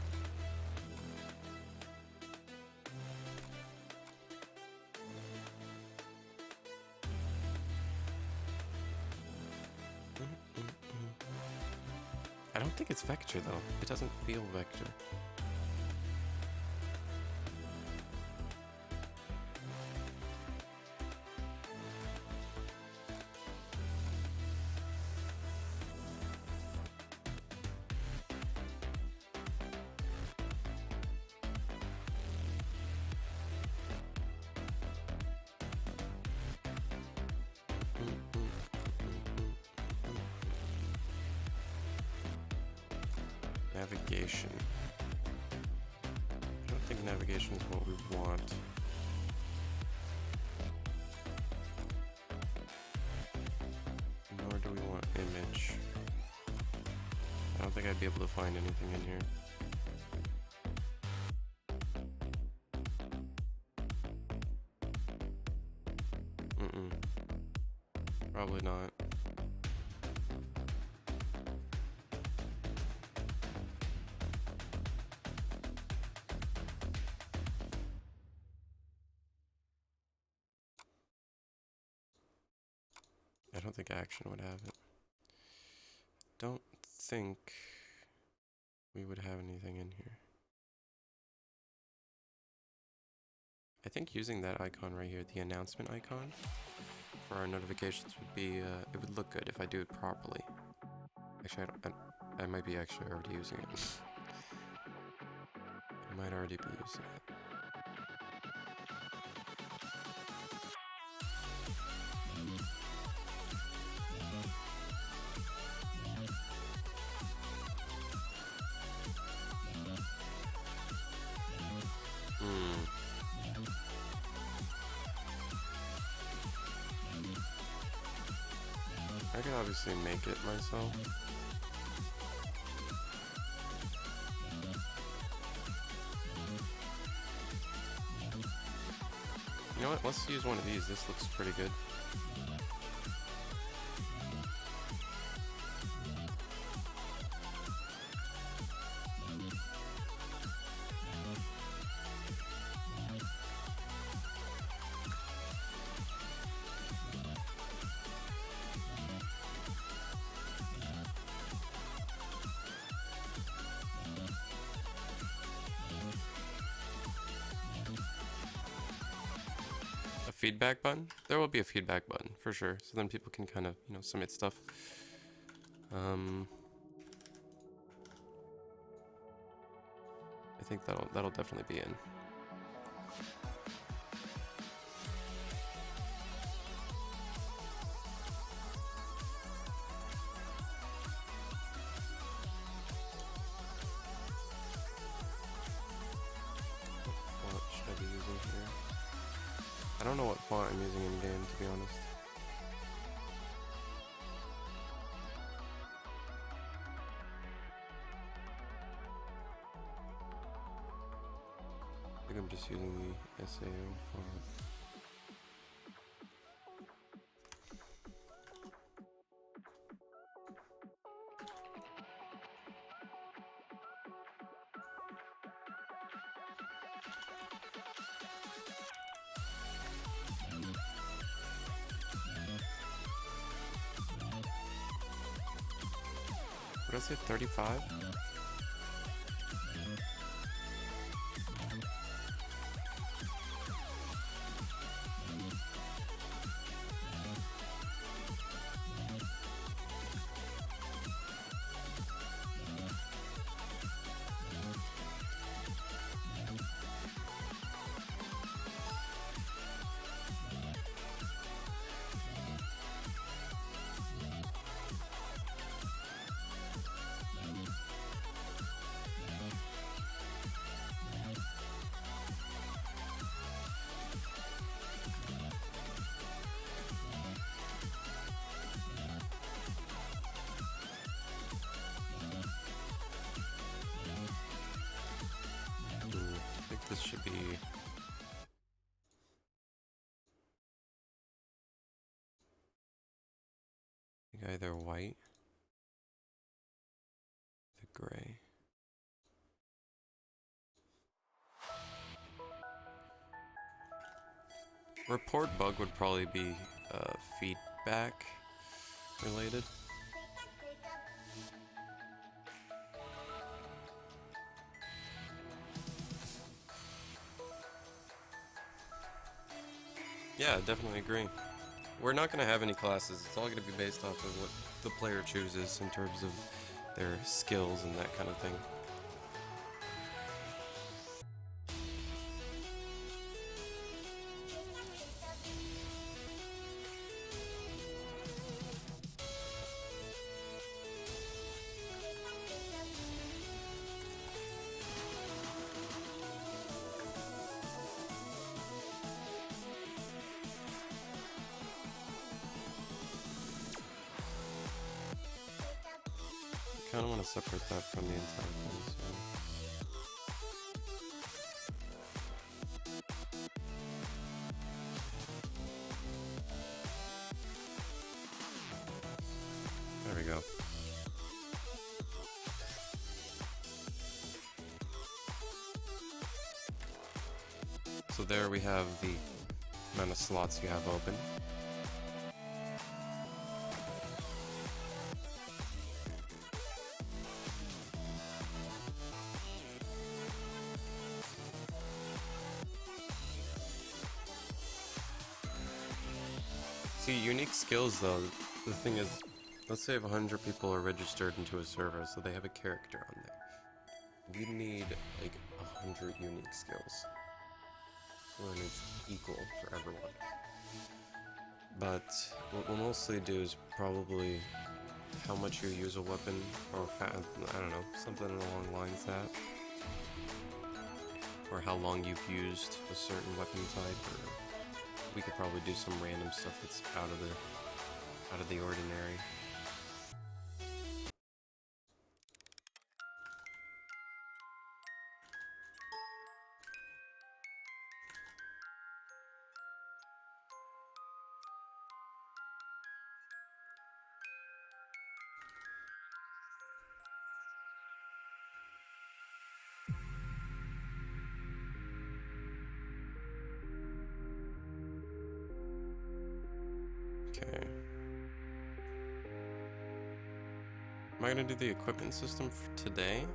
I don't think it's vector though. It doesn't feel vector. Navigation. I don't think navigation is what we want. Nor do we want image. I don't think I'd be able to find anything in here. Probably not. I don't think action would have it. Don't think we would have anything in here. I think using that icon right here, the announcement icon, for our notifications would be, it would look good if I do it properly. Actually, I might be actually already using it. I might already be using it. I could obviously make it myself. You know what? Let's use one of these. This looks pretty good. Feedback button? There will be a feedback button for sure, so then people can kind of, you know, submit stuff. I think that'll definitely be in. What font should I be using here? I don't know what font I'm using in game, to be honest. I think I'm just using the SAO font. What did I say, 35? I think this should be either white or gray. Report bug would probably be feedback related. Yeah, definitely agree. We're not going to have any classes. It's all going to be based off of what the player chooses in terms of their skills and that kind of thing. I kind of want to separate that from the entire thing. So. There we go. So there we have the amount of slots you have open. See, unique skills though, the thing is, let's say if 100 people are registered into a server, so they have a character on there. We need like 100 unique skills. So then it's equal for everyone. But what we'll mostly do is probably how much you use a weapon, or I don't know, something along the lines of that. Or how long you've used a certain weapon type, or we could probably do some random stuff that's out of the ordinary. Okay. Am I gonna do the equipment system for today?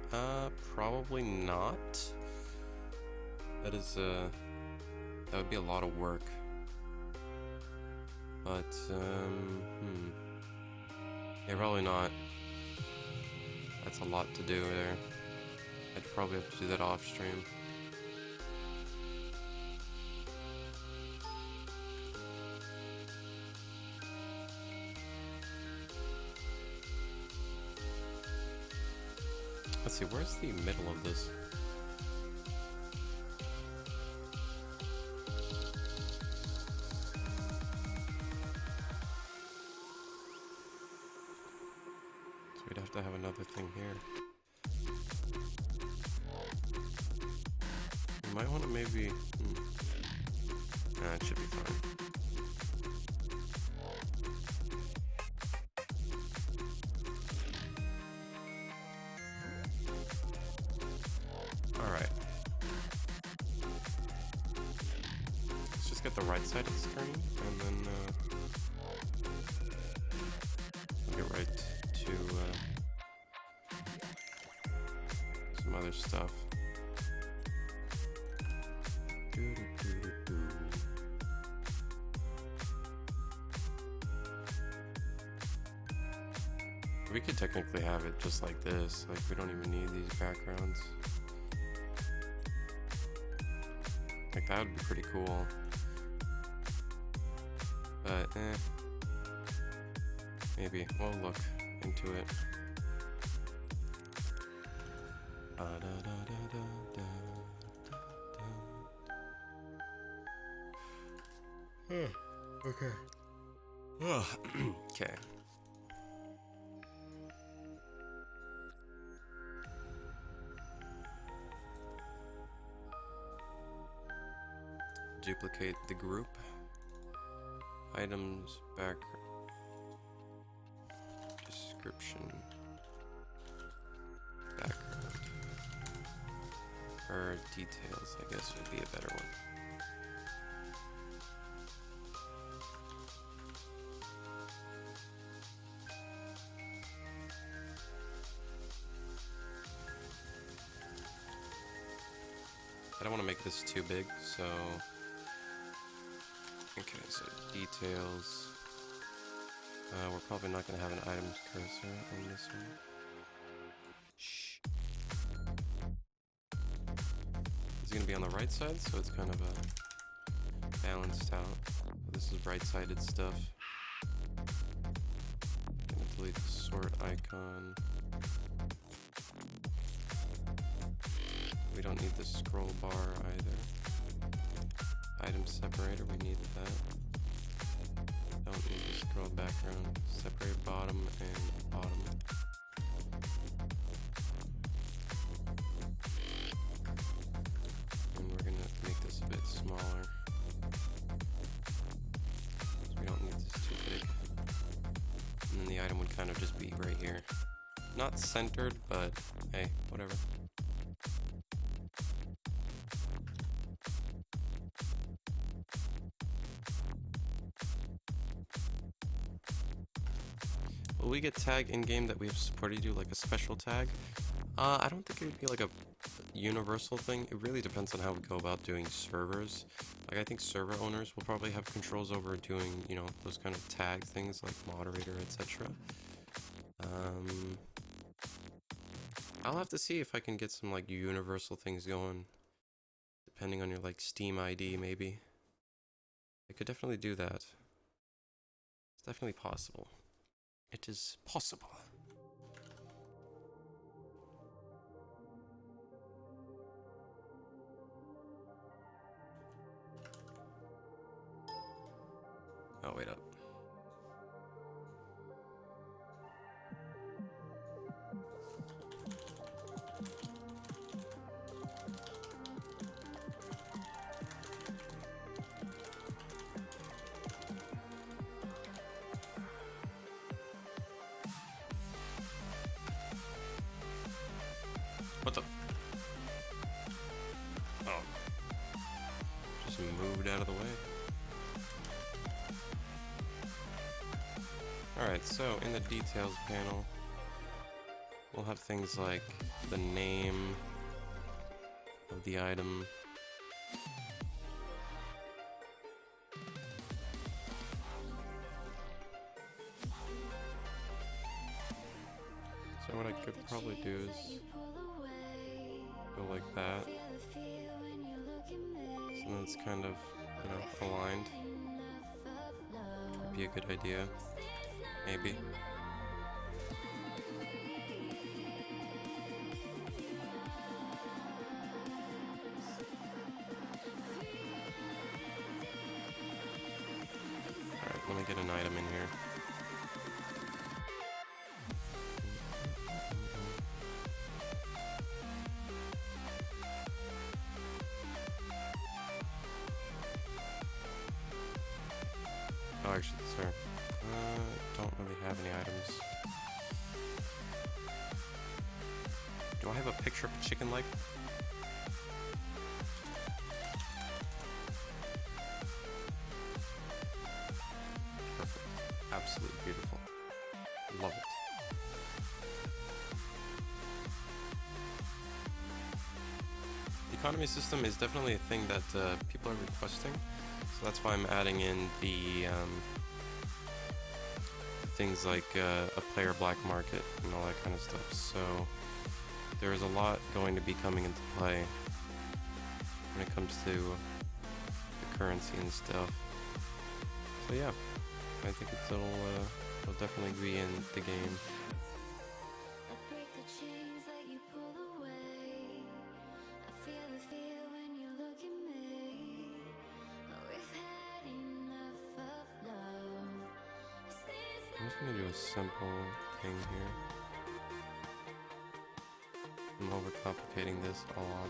Probably not. That would be a lot of work. But, yeah, probably not. That's a lot to do there. I'd probably have to do that off stream. Let's see, where's the middle of this? So we'd have to have another thing here. You might want to maybe... Nah, it should be fine. Alright. Let's just get the right side of the screen, and then we'll get right to some other stuff. We could technically have it just like this, like we don't even need these backgrounds. Like that would be pretty cool. But maybe we'll look into it. Okay. Okay. Duplicate the group. Items, background, description, background, or details, I guess would be a better one. I don't want to make this too big, so... Okay, so details. We're probably not going to have an items cursor on this one. Shh. It's going to be on the right side, so it's kind of balanced out. This is right-sided stuff. I'm going to delete the sort icon. We don't need the scroll bar either. Item separator, we need that. Don't need the scroll background. Separate bottom and bottom. And we're gonna make this a bit smaller. So we don't need this too big. And then the item would kind of just be right here. Not centered, but hey, whatever. Will we get tag in game that we have supported you like a special tag? I don't think it would be like a universal thing, it really depends on how we go about doing servers. Like, I think server owners will probably have controls over doing, you know, those kind of tag things like moderator, etc. I'll have to see if I can get some, like, universal things going. Depending on your, like, Steam ID, maybe. I could definitely do that. It's definitely possible. It is possible. Oh, wait up. What the? Oh. Just moved out of the way. Alright, so in the details panel, we'll have things like the name of the item, so what I could probably do is go like that, so then it's kind of, you know, aligned. Could be a good idea, maybe. Alright, let me get an item in here. Oh, actually, sorry. Don't really have any items. Do I have a picture of a chicken leg? Perfect. Absolutely beautiful. Love it. The economy system is definitely a thing that people are requesting. So that's why I'm adding in the things like a player black market and all that kind of stuff. So there's a lot going to be coming into play when it comes to the currency and stuff. So yeah, I think it'll definitely be in the game. I'm just gonna do a simple thing here. I'm overcomplicating this a lot.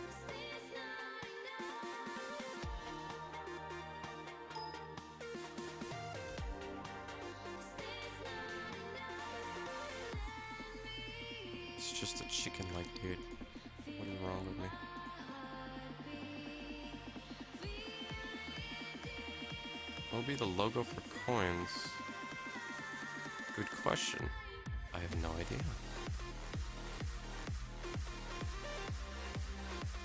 It's just a chicken leg, dude. What is wrong with me? What will be the logo for coins? Good question. I have no idea.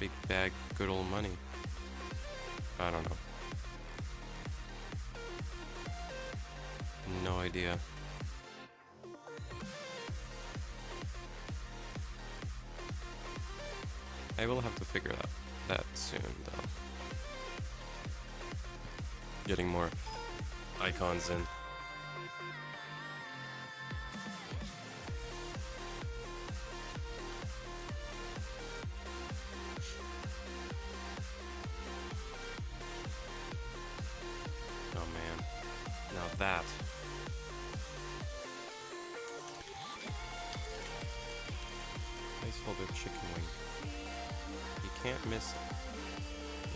Big bag, good old money. I don't know. No idea. I will have to figure that soon, though. Getting more icons in. Oh man, now that. Placeholder chicken wing. You can't miss it.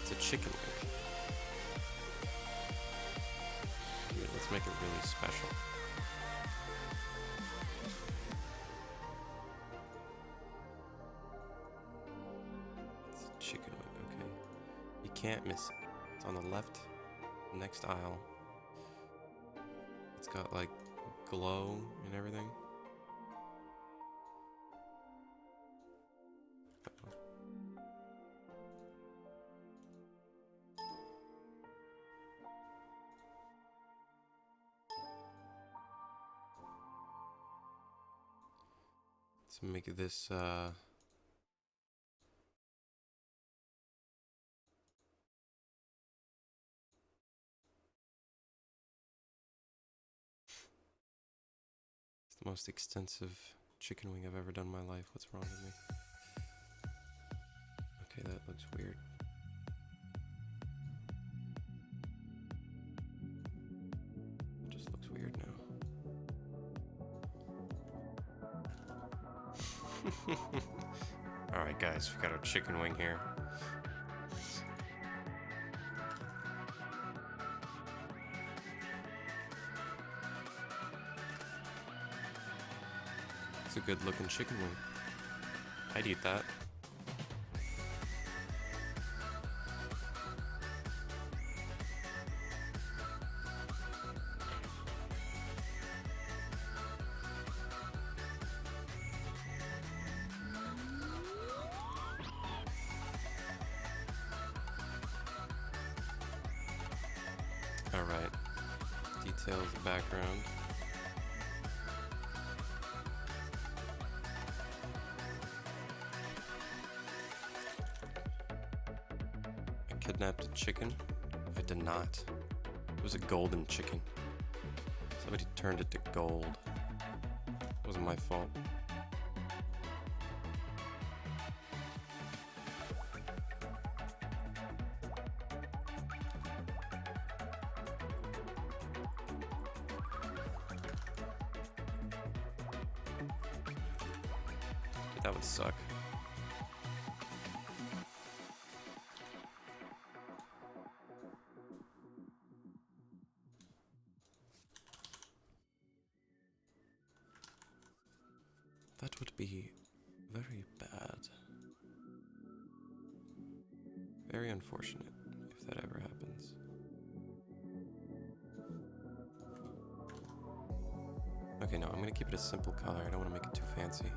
It's a chicken wing. Dude, let's make it really special. It's a chicken wing, okay. You can't miss it. It's on the left, next aisle. It's got like glow and everything. Let's make this it's the most extensive chicken wing I've ever done in my life. What's wrong with me? Okay, that looks weird. It just looks weird now. Alright guys, we got our chicken wing here. It's a good looking chicken wing. I'd eat that. Alright. Details, background. Kidnapped a chicken? I did not. It was a golden chicken. Somebody turned it to gold. It wasn't my fault. Dude, that would suck. That would be very bad. Very unfortunate if that ever happens. Okay, no, I'm gonna keep it a simple color. I don't want to make it too fancy.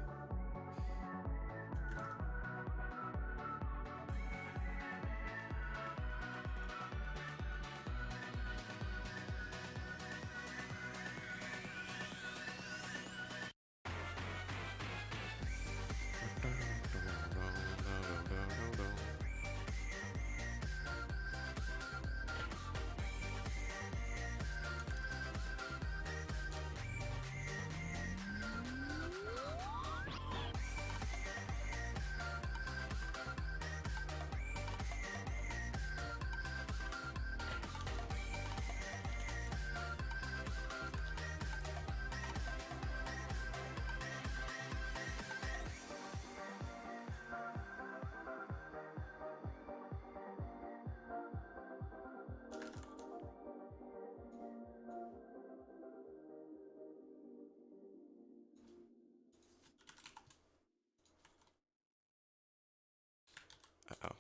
Uh-oh.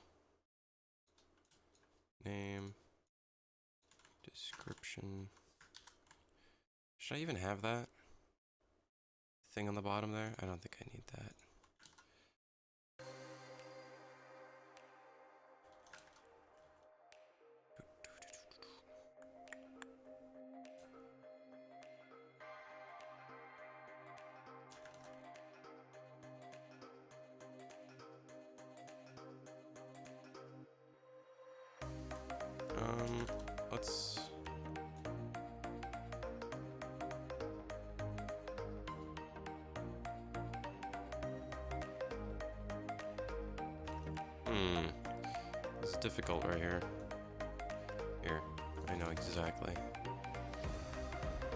Name. Description. Should I even have that thing on the bottom there? I don't think I need that. Let's... This is difficult right here. Here, I know exactly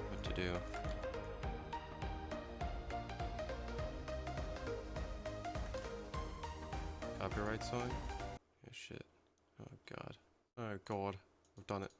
what to do. Copyright song? Yeah, shit. Oh god. Oh god. I've done it.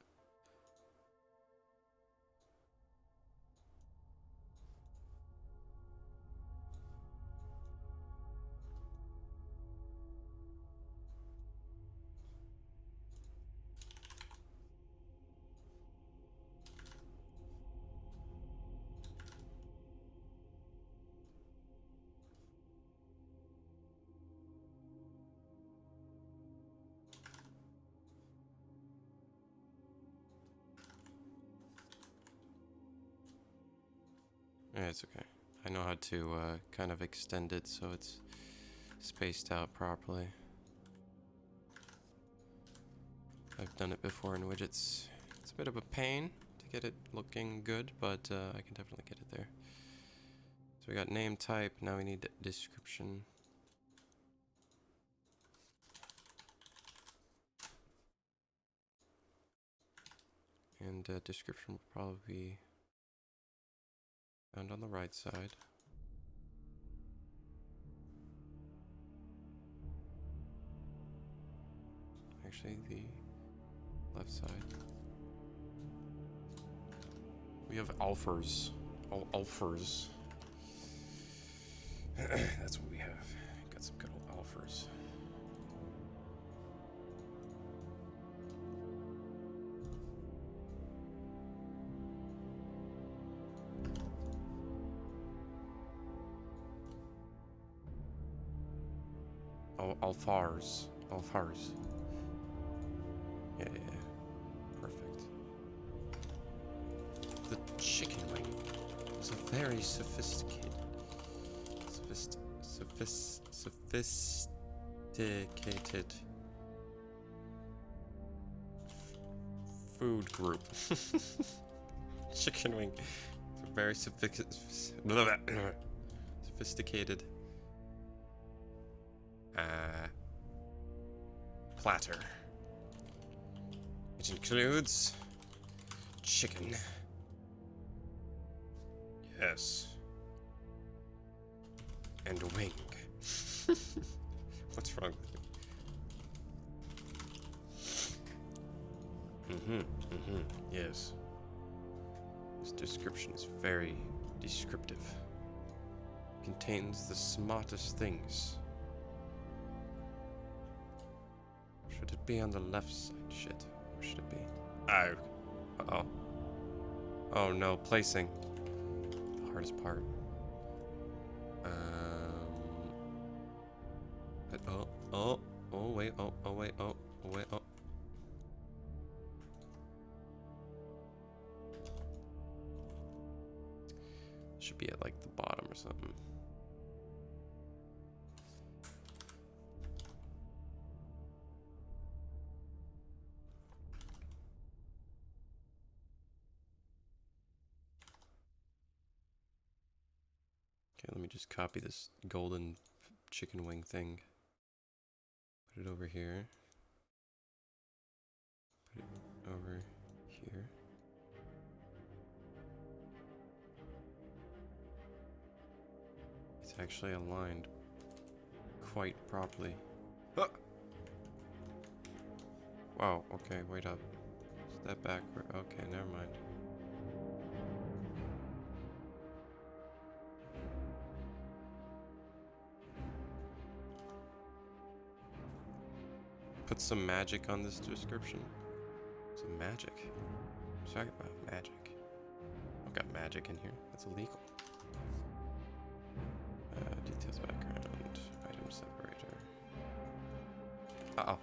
Yeah, it's okay. I know how to kind of extend it so it's spaced out properly. I've done it before in widgets. It's a bit of a pain to get it looking good, but I can definitely get it there. So we got name type, now we need description. And description will probably be found on the right side. Actually, the left side. We have alphas. Alphas. That's what we have. Got some good old alphas. Oh, alphars. Alphars. Yeah. Perfect. The chicken wing is a very sophisticated food group. Chicken wing. It's a very sophisticated platter. It includes chicken. Yes. And wing. What's wrong with you? Yes. This description is very descriptive. Contains the smartest things. Should it be on the left side? Shit. Where should it be? Oh. Uh-oh. Oh no, placing. The hardest part. But wait, wait. Should be at like the bottom or something. Okay, let me just copy this golden chicken wing thing. Put it over here. Put it over here. It's actually aligned quite properly. Ah! Wow, okay, wait up. Step backward. Okay, never mind. Put some magic on this description. Some magic. What's talking about magic? I've got magic in here. That's illegal. Details background. Item separator. Uh-oh.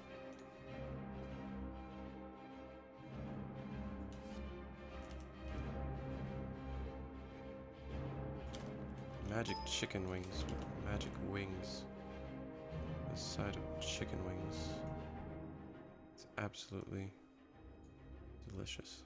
Magic chicken wings with magic wings. The side of chicken wings. It's absolutely delicious.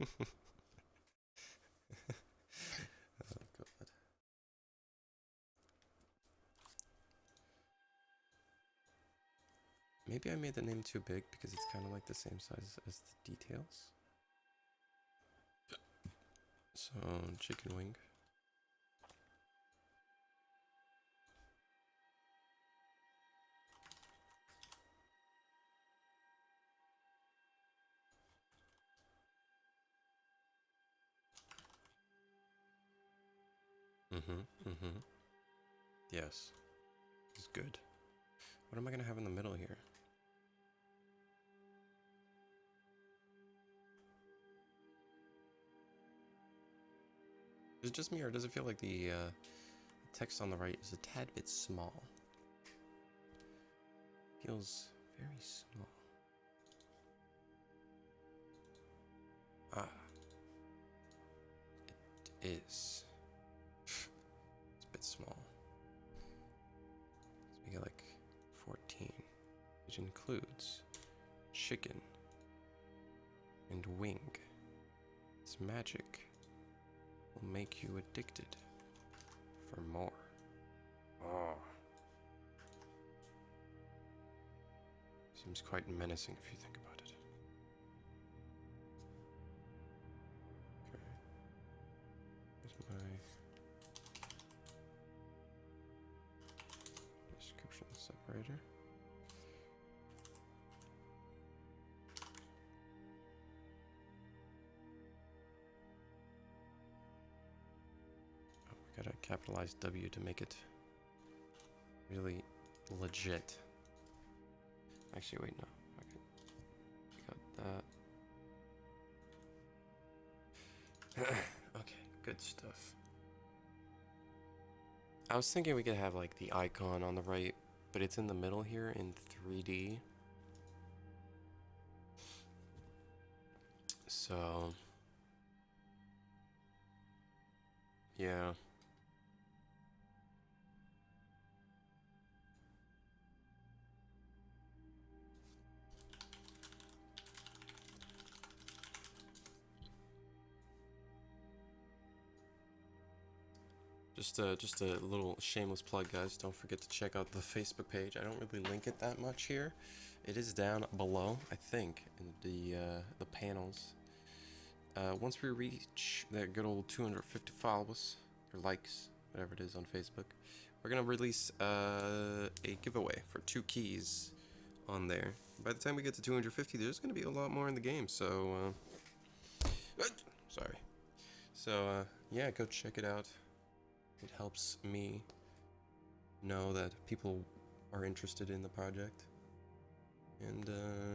Oh god. Maybe I made the name too big because it's kind of like the same size as the details. So, chicken wing. Yes. This is good. What am I gonna have in the middle here? Is it just me, or does it feel like the text on the right is a tad bit small? Feels very small. Ah. It is. It's a bit small. Let's make it like 14, which includes chicken and wing. Its magic will make you addicted for more. Oh. Seems quite menacing if you think about it. Okay. Here's my description separator. Oh, we gotta capitalize W to make it really legit. Actually, wait, no. Okay. We got that. Okay, good stuff. I was thinking we could have like the icon on the right, but it's in the middle here in 3D. So, yeah. Just a little shameless plug, guys. Don't forget to check out the Facebook page. I don't really link it that much here. It is down below, I think, in the panels. Once we reach that good old 250 followers or likes, whatever it is on Facebook, we're gonna release a giveaway for 2 keys on there. By the time we get to 250, there's gonna be a lot more in the game. So, sorry. So, yeah, go check it out. It helps me know that people are interested in the project. And,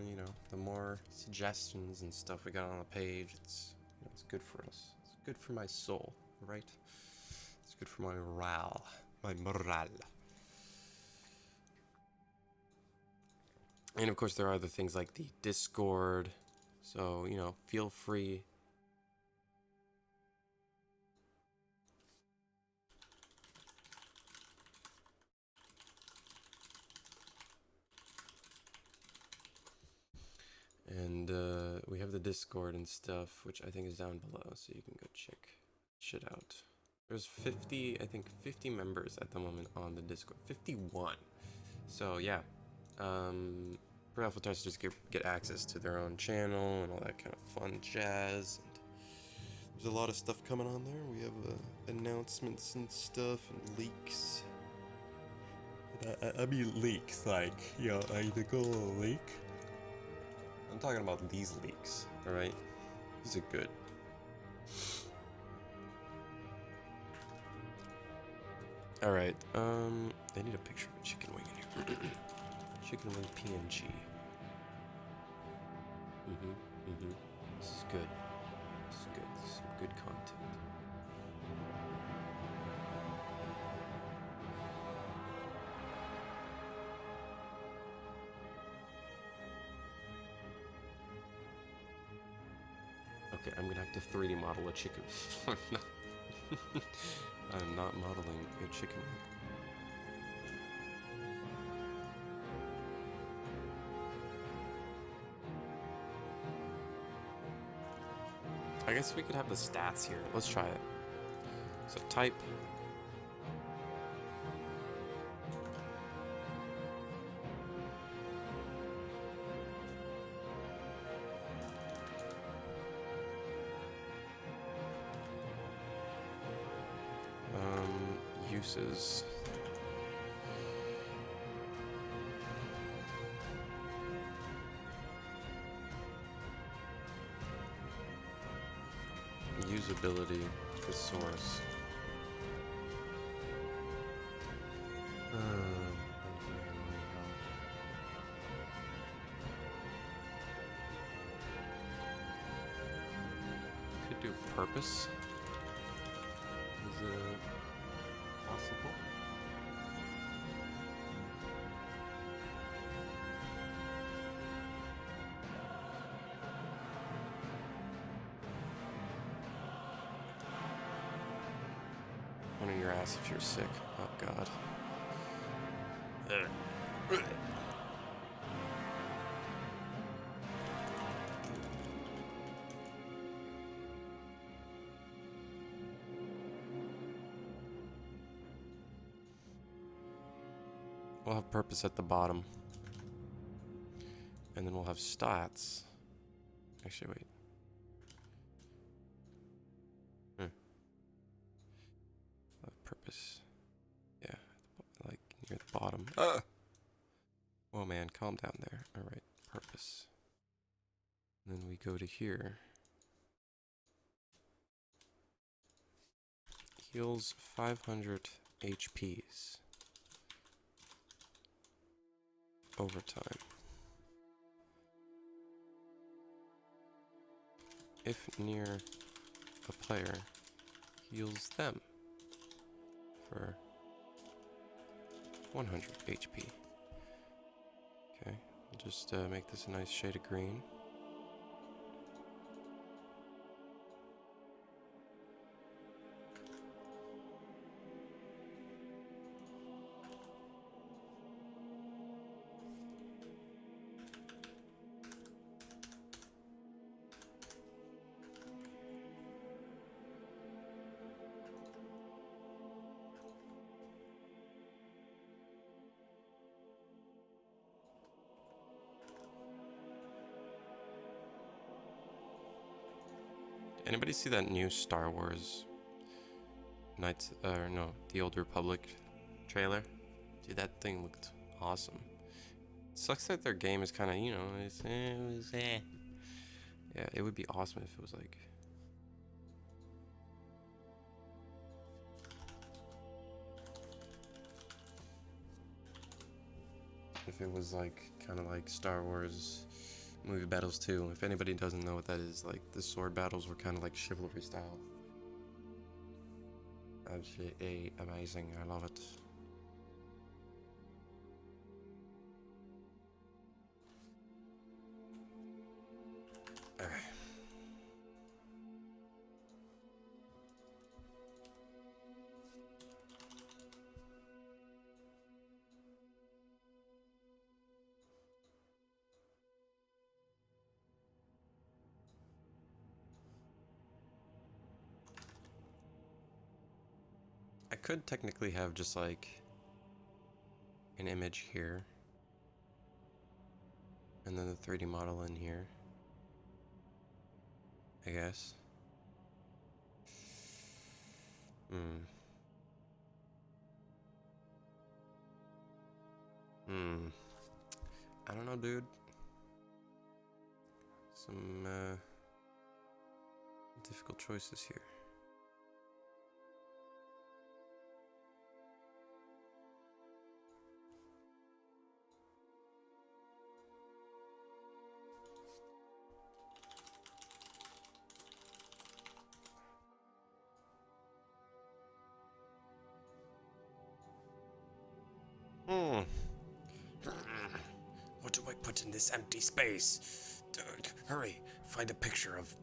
you know, the more suggestions and stuff we got on the page, it's, you know, it's good for us. It's good for my soul, right? It's good for my morale. My morale. And, of course, there are other things like the Discord. So, you know, feel free. And we have the Discord and stuff, which I think is down below, so you can go check shit out. There's 50, I think 50 members at the moment on the Discord. 51. So yeah, pre-alpha testers get access to their own channel and all that kind of fun jazz. And there's a lot of stuff coming on there. We have announcements and stuff and leaks. I mean leaks, like, you know, like the goal leak. I'm talking about these leaks, alright? These are good. Alright, they need a picture of a chicken wing in here. Chicken wing PNG. This is good. This is good. This is some good content. Okay, I'm gonna have to 3D model a chicken. I'm not modeling a chicken wing. I guess we could have the stats here. Let's try it. So type. Uses. Usability, thesaurus. Could do purpose. Is it possible? One in your ass if you're sick. Oh god. We'll have purpose at the bottom. And then we'll have stats. Actually, wait. Purpose. Yeah, like near the bottom. Oh man, calm down there. Alright, purpose. And then we go to here. Heals 500 HPs. Over time. If near a player, heals them for 100 HP. Okay, we'll just make this a nice shade of green. Anybody see that new Star Wars Knights, no, the Old Republic trailer? Dude, that thing looked awesome. It sucks that their game is kind of, you know, Yeah, it would be awesome if it was like... If it was like, kind of like Star Wars movie battles too. If anybody doesn't know what that is, like the sword battles were kind of like chivalry style. Absolutely amazing. I love it. Okay. I could technically have just like an image here and then the 3D model in here, I guess. I don't know, dude. Some difficult choices here. What do I put in this empty space? Hurry, find a picture of...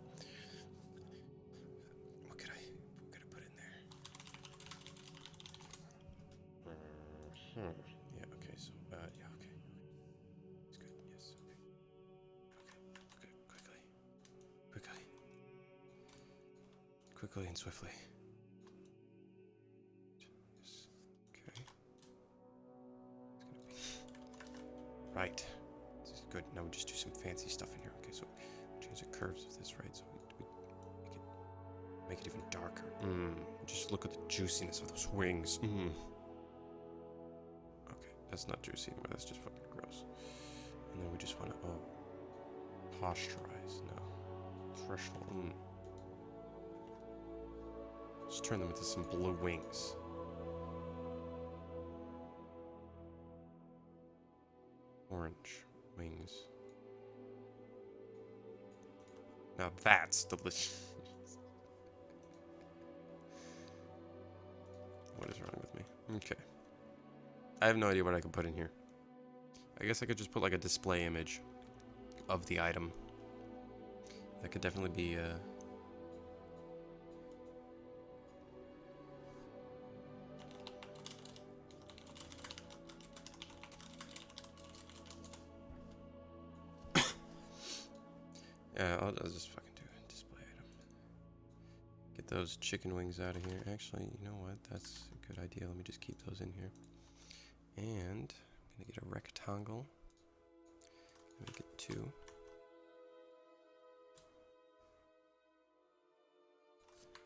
What could I put in there? Yeah, okay, so, yeah, okay. It's good, yes, okay. Okay, quickly. Quickly and swiftly. Yes, okay. Right. This is good. Now we just do some fancy stuff in here. Okay, so change the curves of this, right? So we make it even darker. Just look at the juiciness of those wings. Okay, that's not juicy anymore. That's just fucking gross. And then we just want to, posturize. No. Threshold. Just turn them into some blue wings. Orange wings. Now that's delicious. What is wrong with me? Okay. I have no idea what I could put in here. I guess I could just put like a display image of the item. That could definitely be yeah, I'll just fucking do a display item. Get those chicken wings out of here. Actually, you know what? That's a good idea. Let me just keep those in here. And I'm gonna get a rectangle. Make it 2.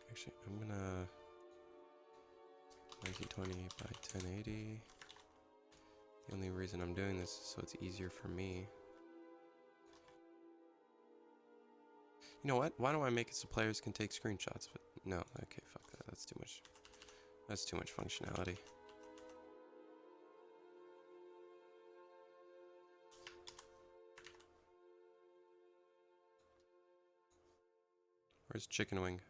Actually, I'm gonna 1920 by 1080. The only reason I'm doing this is so it's easier for me. You know what? Why don't I make it so players can take screenshots of it? No, okay, fuck that. That's too much. That's too much functionality. Where's chicken wing?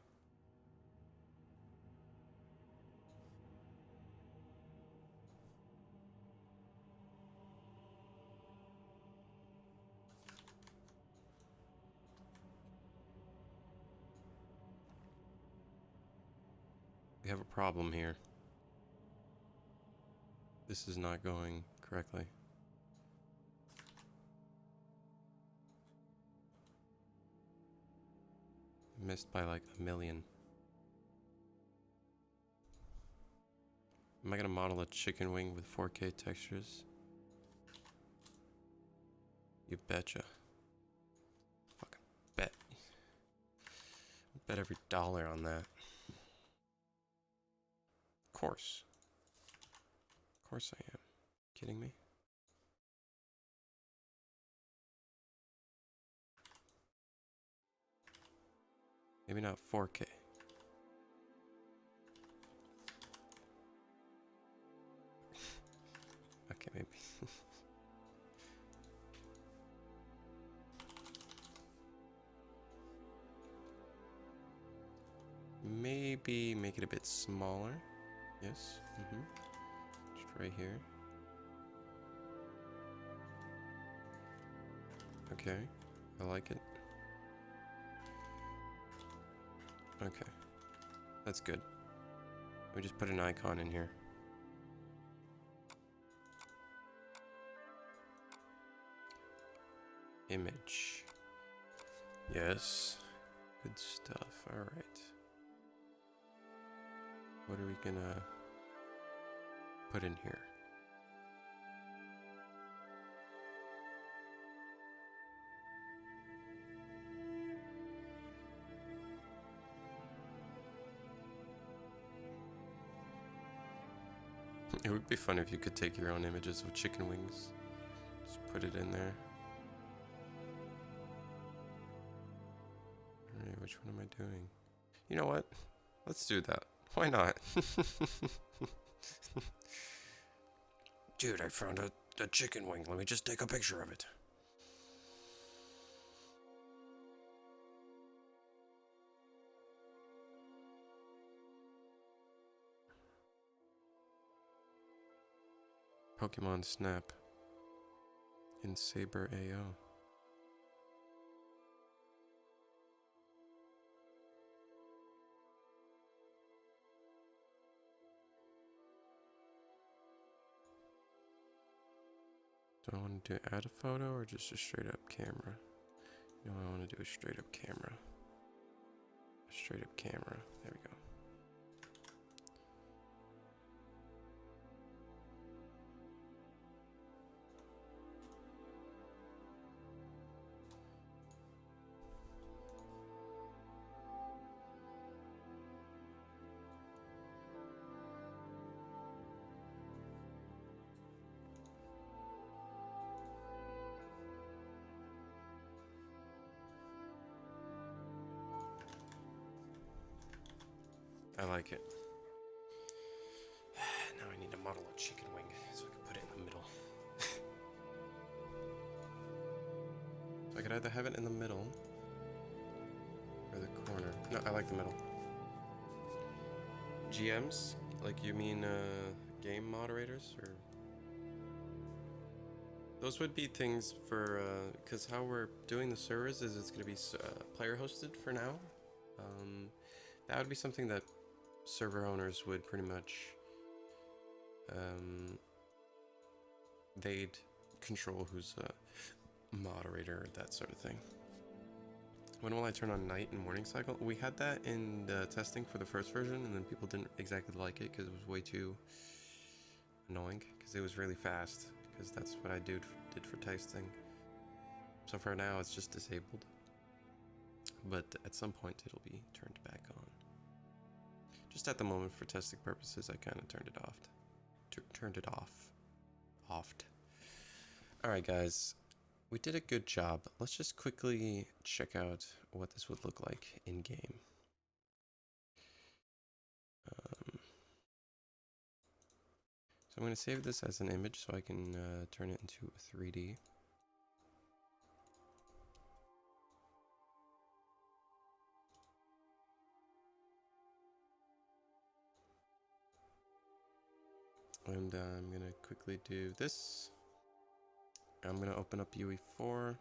We have a problem here. This is not going correctly. Missed by like a million. Am I gonna model a chicken wing with 4K textures? You betcha. Fucking bet. Bet every dollar on that. Of course. Of course I am. Kidding me? Maybe not 4K. Okay, maybe. Maybe make it a bit smaller. Yes. Just right here. Okay. I like it. Okay. That's good. Let me just put an icon in here. Image. Yes. Good stuff. Alright. What are we gonna put in here? It would be fun if you could take your own images of chicken wings. Just put it in there. Alright, which one am I doing? You know what? Let's do that. Why not? Dude, I found a chicken wing. Let me just take a picture of it. Pokemon Snap in Saber AO. Do I want to do add a photo or just a straight up camera? You know, I want to do a straight up camera. A straight up camera. There we go. I like it. Now I need to model a chicken wing so I can put it in the middle. either have it in the middle or the corner. No, I like the middle. GMs? Like you mean game moderators? Or those would be things for, because how we're doing the servers is it's going to be player hosted for now. That would be something that server owners would pretty much, they'd control who's a moderator, that sort of thing. When will I turn on night and morning cycle? We had that in testing for the first version, and then people didn't exactly like it because it was way too annoying, because it was really fast, because that's what I did for testing. So for now, it's just disabled. But at some point, it'll be turned back on. Just at the moment, for testing purposes, I kind of turned it off. Turned it off. Offed. Alright, guys. We did a good job. Let's just quickly check out what this would look like in game. So I'm going to save this as an image so I can turn it into 3D. And I'm going to quickly do this. I'm going to open up UE4.